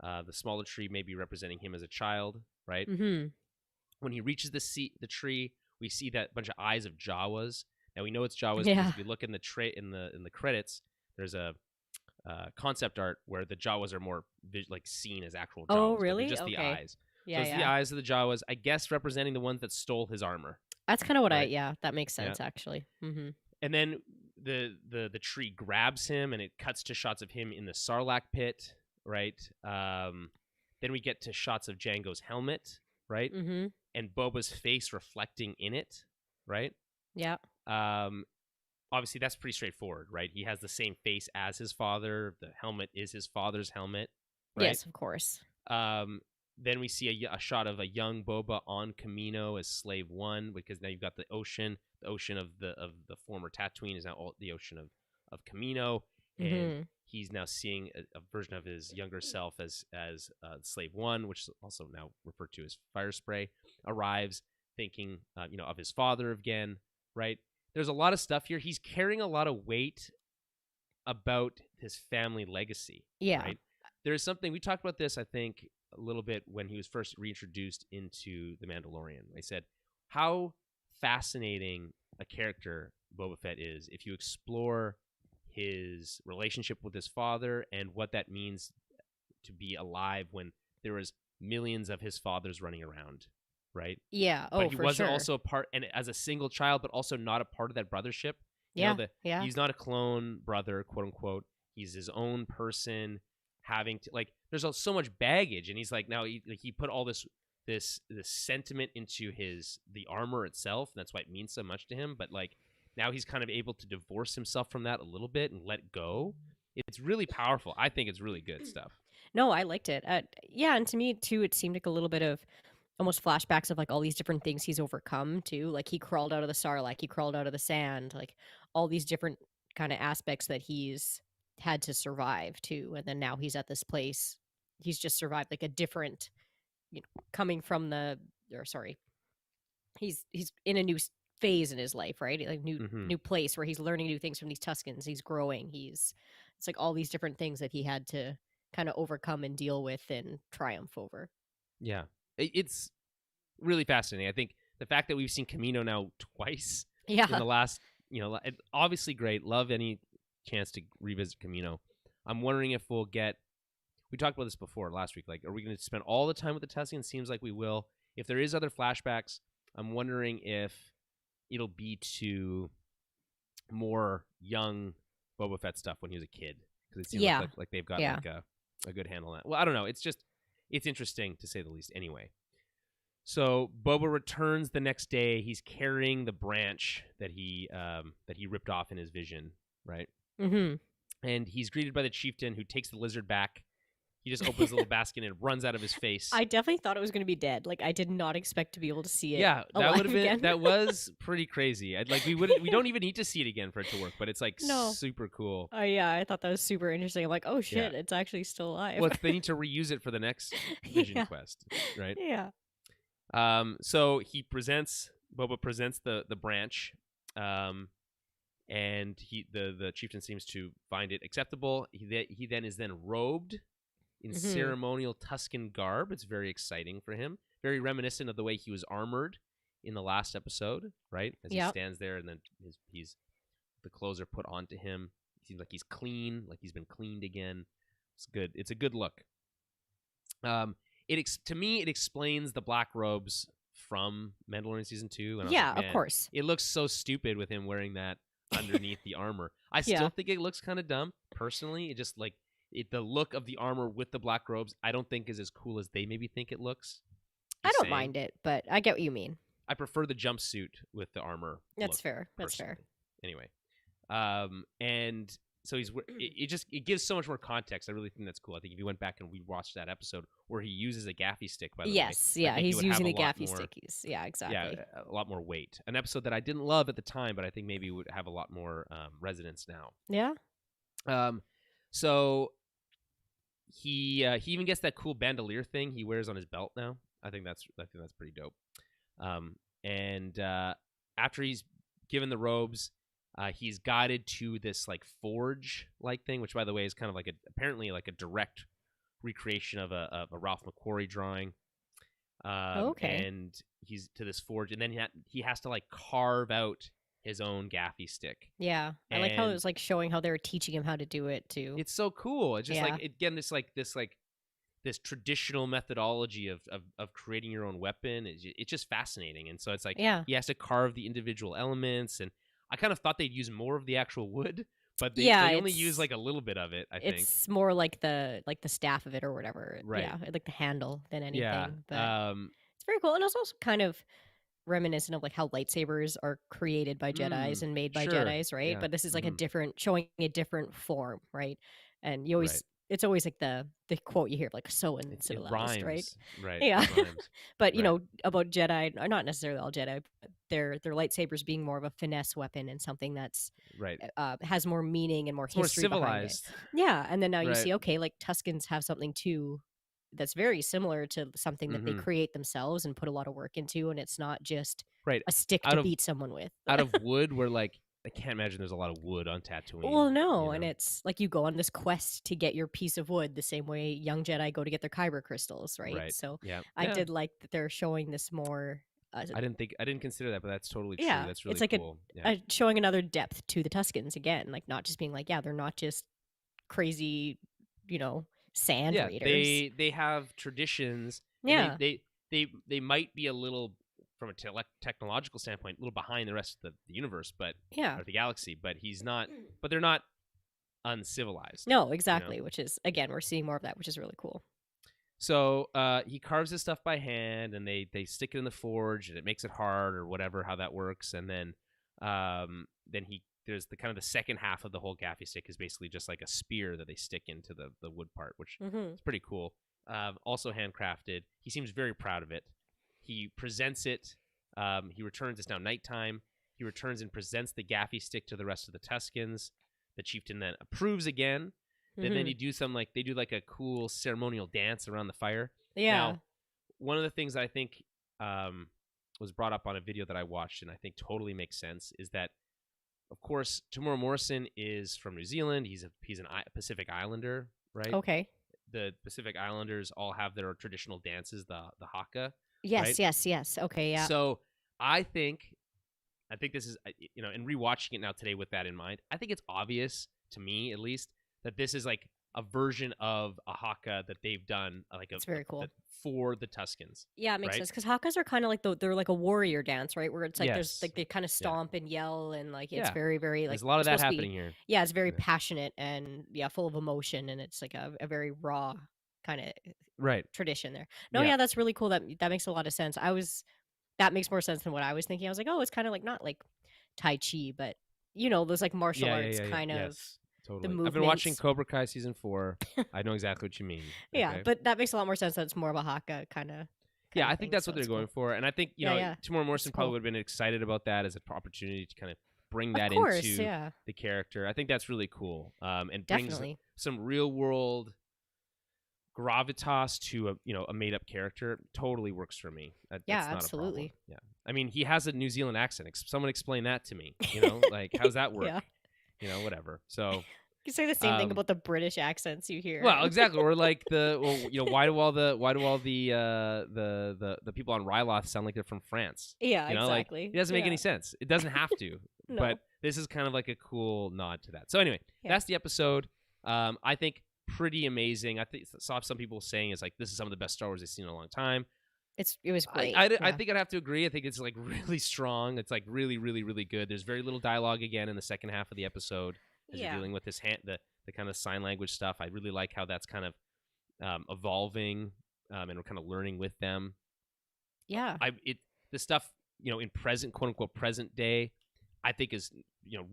The smaller tree maybe representing him as a child, right? When he reaches the tree, we see that bunch of eyes of Jawas. Now we know it's Jawas because if you look in the credits, there's a concept art where the Jawas are more seen as actual Jawas. Oh, really? Just the eyes. Yeah, so it's the eyes of the Jawas, I guess, representing the ones that stole his armor. That's kind of what that makes sense actually. And then the tree grabs him, and it cuts to shots of him in the Sarlacc pit, right? Then we get to shots of Jango's helmet, right? And Boba's face reflecting in it, right? Yeah. Obviously, that's pretty straightforward, right? He has the same face as his father. The helmet is his father's helmet, right? Yes, of course. Then we see a shot of a young Boba on Kamino as Slave One, because now you've got the ocean. The ocean of the former Tatooine is now the ocean of Kamino, and he's now seeing a version of his younger self as Slave One, which is also now referred to as Fire Spray, arrives, thinking of his father again, right? There's a lot of stuff here. He's carrying a lot of weight about his family legacy. Yeah. Right? There's something, we talked about this, I think, a little bit when he was first reintroduced into The Mandalorian. I said, how fascinating a character Boba Fett is if you explore his relationship with his father and what that means to be alive when there was millions of his fathers running around, right? Yeah. Oh, but he wasn't also a part, and as a single child, but also not a part of that brothership. Yeah. He's not a clone brother, quote unquote. He's his own person, having to there's so much baggage, and he's like, now he put all this this sentiment into the armor itself, and that's why it means so much to him. But like now he's kind of able to divorce himself from that a little bit and let go. It's really powerful. I think it's really good stuff. No, I liked it. Yeah, and to me too, it seemed like a little bit of almost flashbacks of like all these different things he's overcome too. Like he crawled out of the Sarlacc, he crawled out of the sand, like all these different kind of aspects that he's had to survive too. And then now he's at this place. He's just survived like a different, coming from he's in a new phase in his life, right? Like new place where he's learning new things from these Tuskens. He's growing. It's like all these different things that he had to kind of overcome and deal with and triumph over. Yeah. It's really fascinating. I think the fact that we've seen Kamino now twice in the last, obviously great. Love any chance to revisit Kamino. I'm wondering if we'll get, we talked about this before last week, like, are we going to spend all the time with the Tuskens? Seems like we will. If there is other flashbacks, I'm wondering if it'll be to more young Boba Fett stuff when he was a kid. Because it seems like they've got like a good handle on that. Well, I don't know. It's interesting to say the least anyway. So Boba returns the next day. He's carrying the branch that he ripped off in his vision, right? Mm-hmm. And he's greeted by the chieftain, who takes the lizard back. He just opens the little basket and it runs out of his face. I definitely thought it was going to be dead. Like I did not expect to be able to see it. Yeah, that would have been again. That was pretty crazy. We don't even need to see it again for it to work, but it's like super cool. Oh yeah, I thought that was super interesting. I'm like, oh shit, it's actually still alive. Well, they need to reuse it for the next vision quest, right? Yeah. So Boba presents the branch, and the chieftain seems to find it acceptable. He then is robed in ceremonial Tusken garb. It's very exciting for him. Very reminiscent of the way he was armored in the last episode, right? As he stands there, and then the clothes are put onto him. He seems like he's clean, like he's been cleaned again. It's good. It's a good look. To me, it explains the black robes from Mandalorian Season 2. And of course. It looks so stupid with him wearing that underneath the armor. I still think it looks kind of dumb, personally. It just, like, the look of the armor with the black robes, I don't think is as cool as they maybe think it looks. I don't mind it, but I get what you mean. I prefer the jumpsuit with the armor. That's fair. That's fair. Anyway. And so it gives so much more context. I really think that's cool. I think if you went back and we watched that episode where he uses a gaffy stick, by the way. He's using a gaffy stick. Exactly. Yeah, a lot more weight. An episode that I didn't love at the time, but I think maybe would have a lot more resonance now. Yeah. So he even gets that cool bandolier thing he wears on his belt now. I think that's pretty dope. And after he's given the robes, he's guided to this like forge like thing, which by the way is kind of like apparently like a direct recreation of a Ralph McQuarrie drawing. Okay. And he's to this forge, and then he has to like carve out his own gaffy stick. Yeah, I like how it was like showing how they were teaching him how to do it too. It's so cool. It's just like, again, this traditional methodology of creating your own weapon. It's just fascinating. And so it's like he has to carve the individual elements, and I kind of thought they'd use more of the actual wood, but they only use like a little bit of it. I think it's more like the staff of it or whatever. Right. Yeah, like the handle than anything. Yeah. But it's very cool, and it's also kind of reminiscent of like how lightsabers are created by Jedis and made by Jedis, right? Yeah. But this is like showing a different form, right? And you always it's always like the quote you hear, like so uncivilized, right? Right. Yeah. But you know about Jedi, or not necessarily all Jedi, but their lightsabers being more of a finesse weapon and something that's has more meaning and more history, more civilized. Yeah, and then now you see, okay, like Tuskens have something too that's very similar to something that they create themselves and put a lot of work into, and it's not just a stick to beat someone with. Out of wood, where like I can't imagine there's a lot of wood on Tatooine. Well, no, and it's like you go on this quest to get your piece of wood the same way young Jedi go to get their kyber crystals, right? So I did like that they're showing this more. I didn't consider that, but that's totally true. That's really cool. It's like showing another depth to the Tuskens again, like not just being like, they're not just crazy, sand raiders. They have traditions. Yeah, they might be a little, from a technological standpoint, a little behind the rest of the universe, or the galaxy. But he's not. But they're not uncivilized. No, exactly. Which is, again, we're seeing more of that, which is really cool. So he carves his stuff by hand, and they stick it in the forge, and it makes it hard or whatever, how that works. And then there's the kind of the second half of the whole gaffy stick is basically just like a spear that they stick into the wood part, which is pretty cool. Also handcrafted. He seems very proud of it. He presents it. He returns. It's now nighttime. He returns and presents the gaffy stick to the rest of the Tuscans. The chieftain then approves again. And then they do like a cool ceremonial dance around the fire. Yeah. Now, one of the things I think was brought up on a video that I watched, and I think totally makes sense, is that, of course, Tamora Morrison is from New Zealand. He's a Pacific Islander, right? Okay. The Pacific Islanders all have their traditional dances, the haka. Yes, right? yes. Okay, yeah. So I think this is, and rewatching it now today with that in mind, I think it's obvious to me, at least, that this is like a version of a haka that they've done, it's very cool for the Tuscans. Yeah, it makes right? sense, because hakas are kind of like they're like a warrior dance, right? Where it's like there's Yes. like they kind of stomp and yell, and like it's Yeah. very, very like There's a lot of that supposed to be- happening here. Yeah, it's very passionate and full of emotion, and it's like a very raw kind of Right. tradition there. No, yeah, that's really cool. That makes a lot of sense. That makes more sense than what I was thinking. I was like, oh, it's kind of like not like Tai Chi, but those like martial arts kind of. Yes. Totally. The I've been watching movements. Cobra Kai season 4. I know exactly what you mean. Yeah, okay? but that makes a lot more sense that it's more of a haka kind of. Yeah, I think that's what they're going for, and I think Tamora Morrison probably would have been excited about that as an opportunity to kind of bring that into the character. I think that's really cool, and brings some real world gravitas to a made up character. Totally works for me. That's not absolutely. A problem. Yeah, I mean, he has a New Zealand accent. Someone explain that to me. Like how's that work? Whatever. So. You say the same thing about the British accents you hear. Well, exactly. Or like why do all the people on Ryloth sound like they're from France? Yeah, exactly. Like, it doesn't make any sense. It doesn't have to. No. But this is kind of like a cool nod to that. So anyway, that's the episode. I think pretty amazing. I saw some people saying it's like this is some of the best Star Wars they've seen in a long time. It was great. I think I'd have to agree. I think it's like really strong. It's like really, really, really good. There's very little dialogue again in the second half of the episode. As you're dealing with this the kind of sign language stuff. I really like how that's kind of evolving, and we're kind of learning with them. Yeah. The stuff, in present, quote unquote, present day, I think is,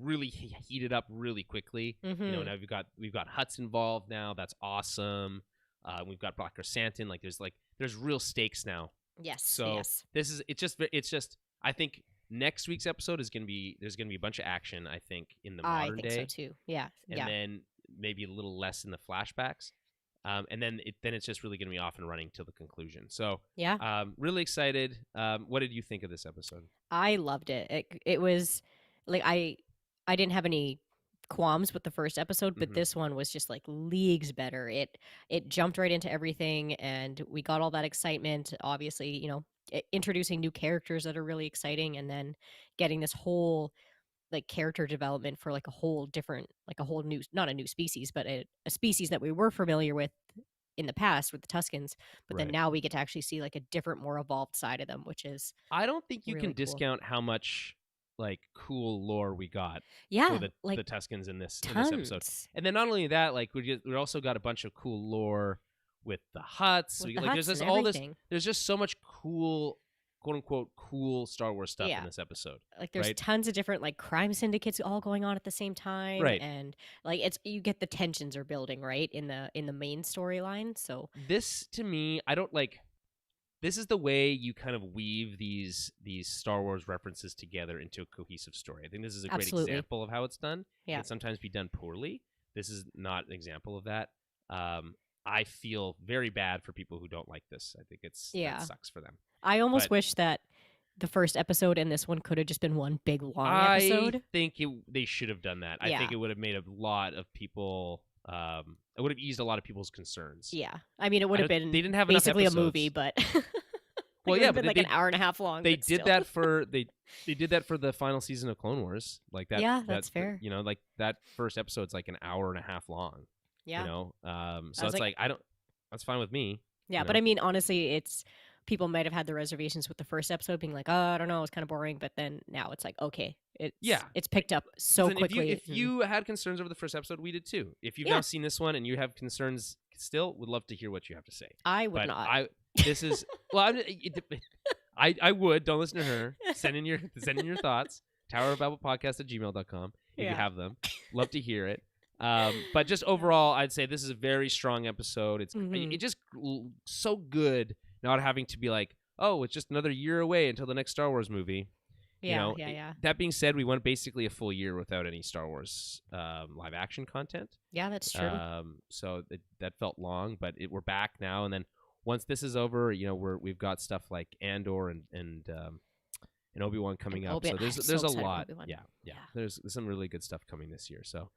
really heated up really quickly. Mm-hmm. Now we've got Hutts involved now. That's awesome. We've got Black Chrysanthemum. There's real stakes now. Yes. So it's just, I think, next week's episode there's gonna be a bunch of action, I think, in the modern day. I think so too. Yeah. And then maybe a little less in the flashbacks. And then it's just really gonna be off and running till the conclusion. So really excited. What did you think of this episode? I loved it. It was like I didn't have any qualms with the first episode, but this one was just like leagues better. It jumped right into everything, and we got all that excitement. Obviously, introducing new characters that are really exciting, and then getting this whole like character development for like a whole different, like a whole new, not a new species, but a species that we were familiar with in the past with the Tuscans, but then now we get to actually see like a different, more evolved side of them, which is I don't think you really can cool. discount how much like cool lore we got for the Tuscans in this episode. And then not only that, like we also got a bunch of cool lore with the Hutts. There's just so much cool, quote unquote, cool Star Wars stuff in this episode. Like there's tons of different like crime syndicates all going on at the same time, and like you get the tensions are building in the main storyline. So this, to me, I don't like. This is the way you kind of weave these Star Wars references together into a cohesive story. I think this is a great example of how it's done. It can sometimes be done poorly. This is not an example of that. I feel very bad for people who don't like this. I think that sucks for them. I almost wish that the first episode and this one could have just been one big long episode. I think they should have done that. I think it would have made a lot of people. It would have eased a lot of people's concerns. Yeah, I mean, it would have been. They didn't have basically enough episodes. A movie, but well, yeah, but like an hour and a half long. They did that for they did that for the final season of Clone Wars, like that. Yeah, that's fair. Like that first episode's like an hour and a half long. Yeah. So it's like I don't. That's fine with me. Yeah, but I mean, honestly, people might have had the reservations with the first episode being like, oh, I don't know, it's kind of boring. But then now it's like, okay, it's picked up so quickly. If you had concerns over the first episode, we did too. If you've now seen this one and you have concerns still would love to hear what you have to say. I would But not. this is well, I would. Don't listen to her. Send in your thoughts. towerofbabblepodcast@gmail.com if you Yeah. have them. Love to hear it. But just overall, I'd say this is a very strong episode. It's it just so good not having to be like, oh, it's just another year away until the next Star Wars movie. Yeah, You know, that being said, we went basically a full year without any Star Wars live action content. Yeah, that's true. So that felt long, but we're back now. And then once this is over, you know, we've got stuff like Andor and Obi-Wan coming up. So there's a lot. Yeah. There's some really good stuff coming this year. So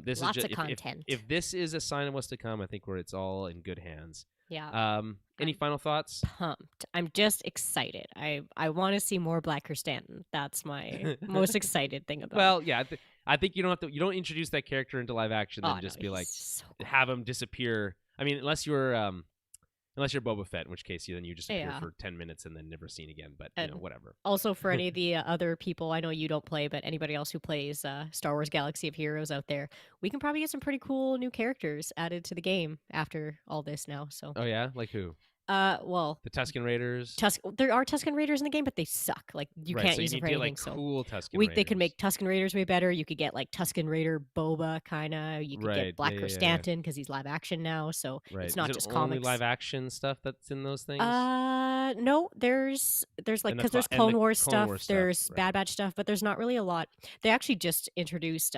this Lots is of content. If this is a sign of what's to come, I think it's all in good hands. Yeah. Any final thoughts? Pumped. I'm just excited. I want to see more Black Stanton. That's my most excited thing about. Well, yeah, I think you don't introduce that character into live action and just be like so cool. have him disappear. I mean, unless you're Boba Fett, in which case then you just appear for 10 minutes and then never seen again. But you know, whatever. Also, for any of the other people, I know you don't play, but anybody else who plays Star Wars Galaxy of Heroes out there, we can probably get some pretty cool new characters added to the game after all this now. So. Oh yeah, like who? Well, the Tusken Raiders. There are Tusken Raiders in the game, but they suck. Like you can't use them for anything. Like, cool Tusken Raiders. They could make Tusken Raiders way better. You could get like Tusken Raider Boba kind of. You could get Black Stanton because he's live action now, so it's not just comics. Only live action stuff that's in those things. No, there's like because there's Clone Wars stuff, there's Bad Batch stuff, but there's not really a lot. They actually just introduced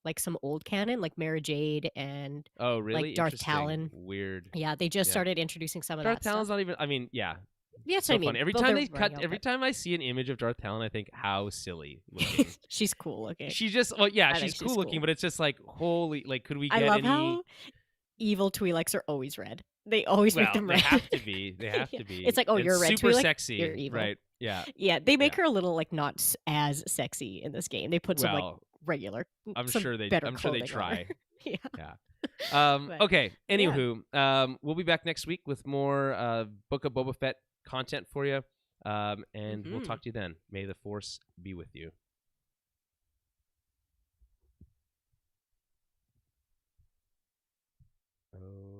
like some old canon, like Mara Jade and like Darth Talon. Weird. Yeah, they just started introducing some of that. Darth Talon's not even. I mean, yeah. Yeah, that's what I mean. Funny. Every time I see an image of Darth Talon, I think how silly looking. She's cool looking. She's just she's cool looking, but it's just like holy. Like, could we get? I love how evil Twi'leks are always red. They always make them red. They have to be. They have to be. It's like, oh, you're a red super Twi'lek, sexy, you're evil. Right? Yeah. Yeah, they make her a little like not as sexy in this game. They put some like regular. I'm sure they try. Yeah. Okay. Anywho, we'll be back next week with more Book of Boba Fett content for you, and we'll talk to you then. May the Force be with you. Oh.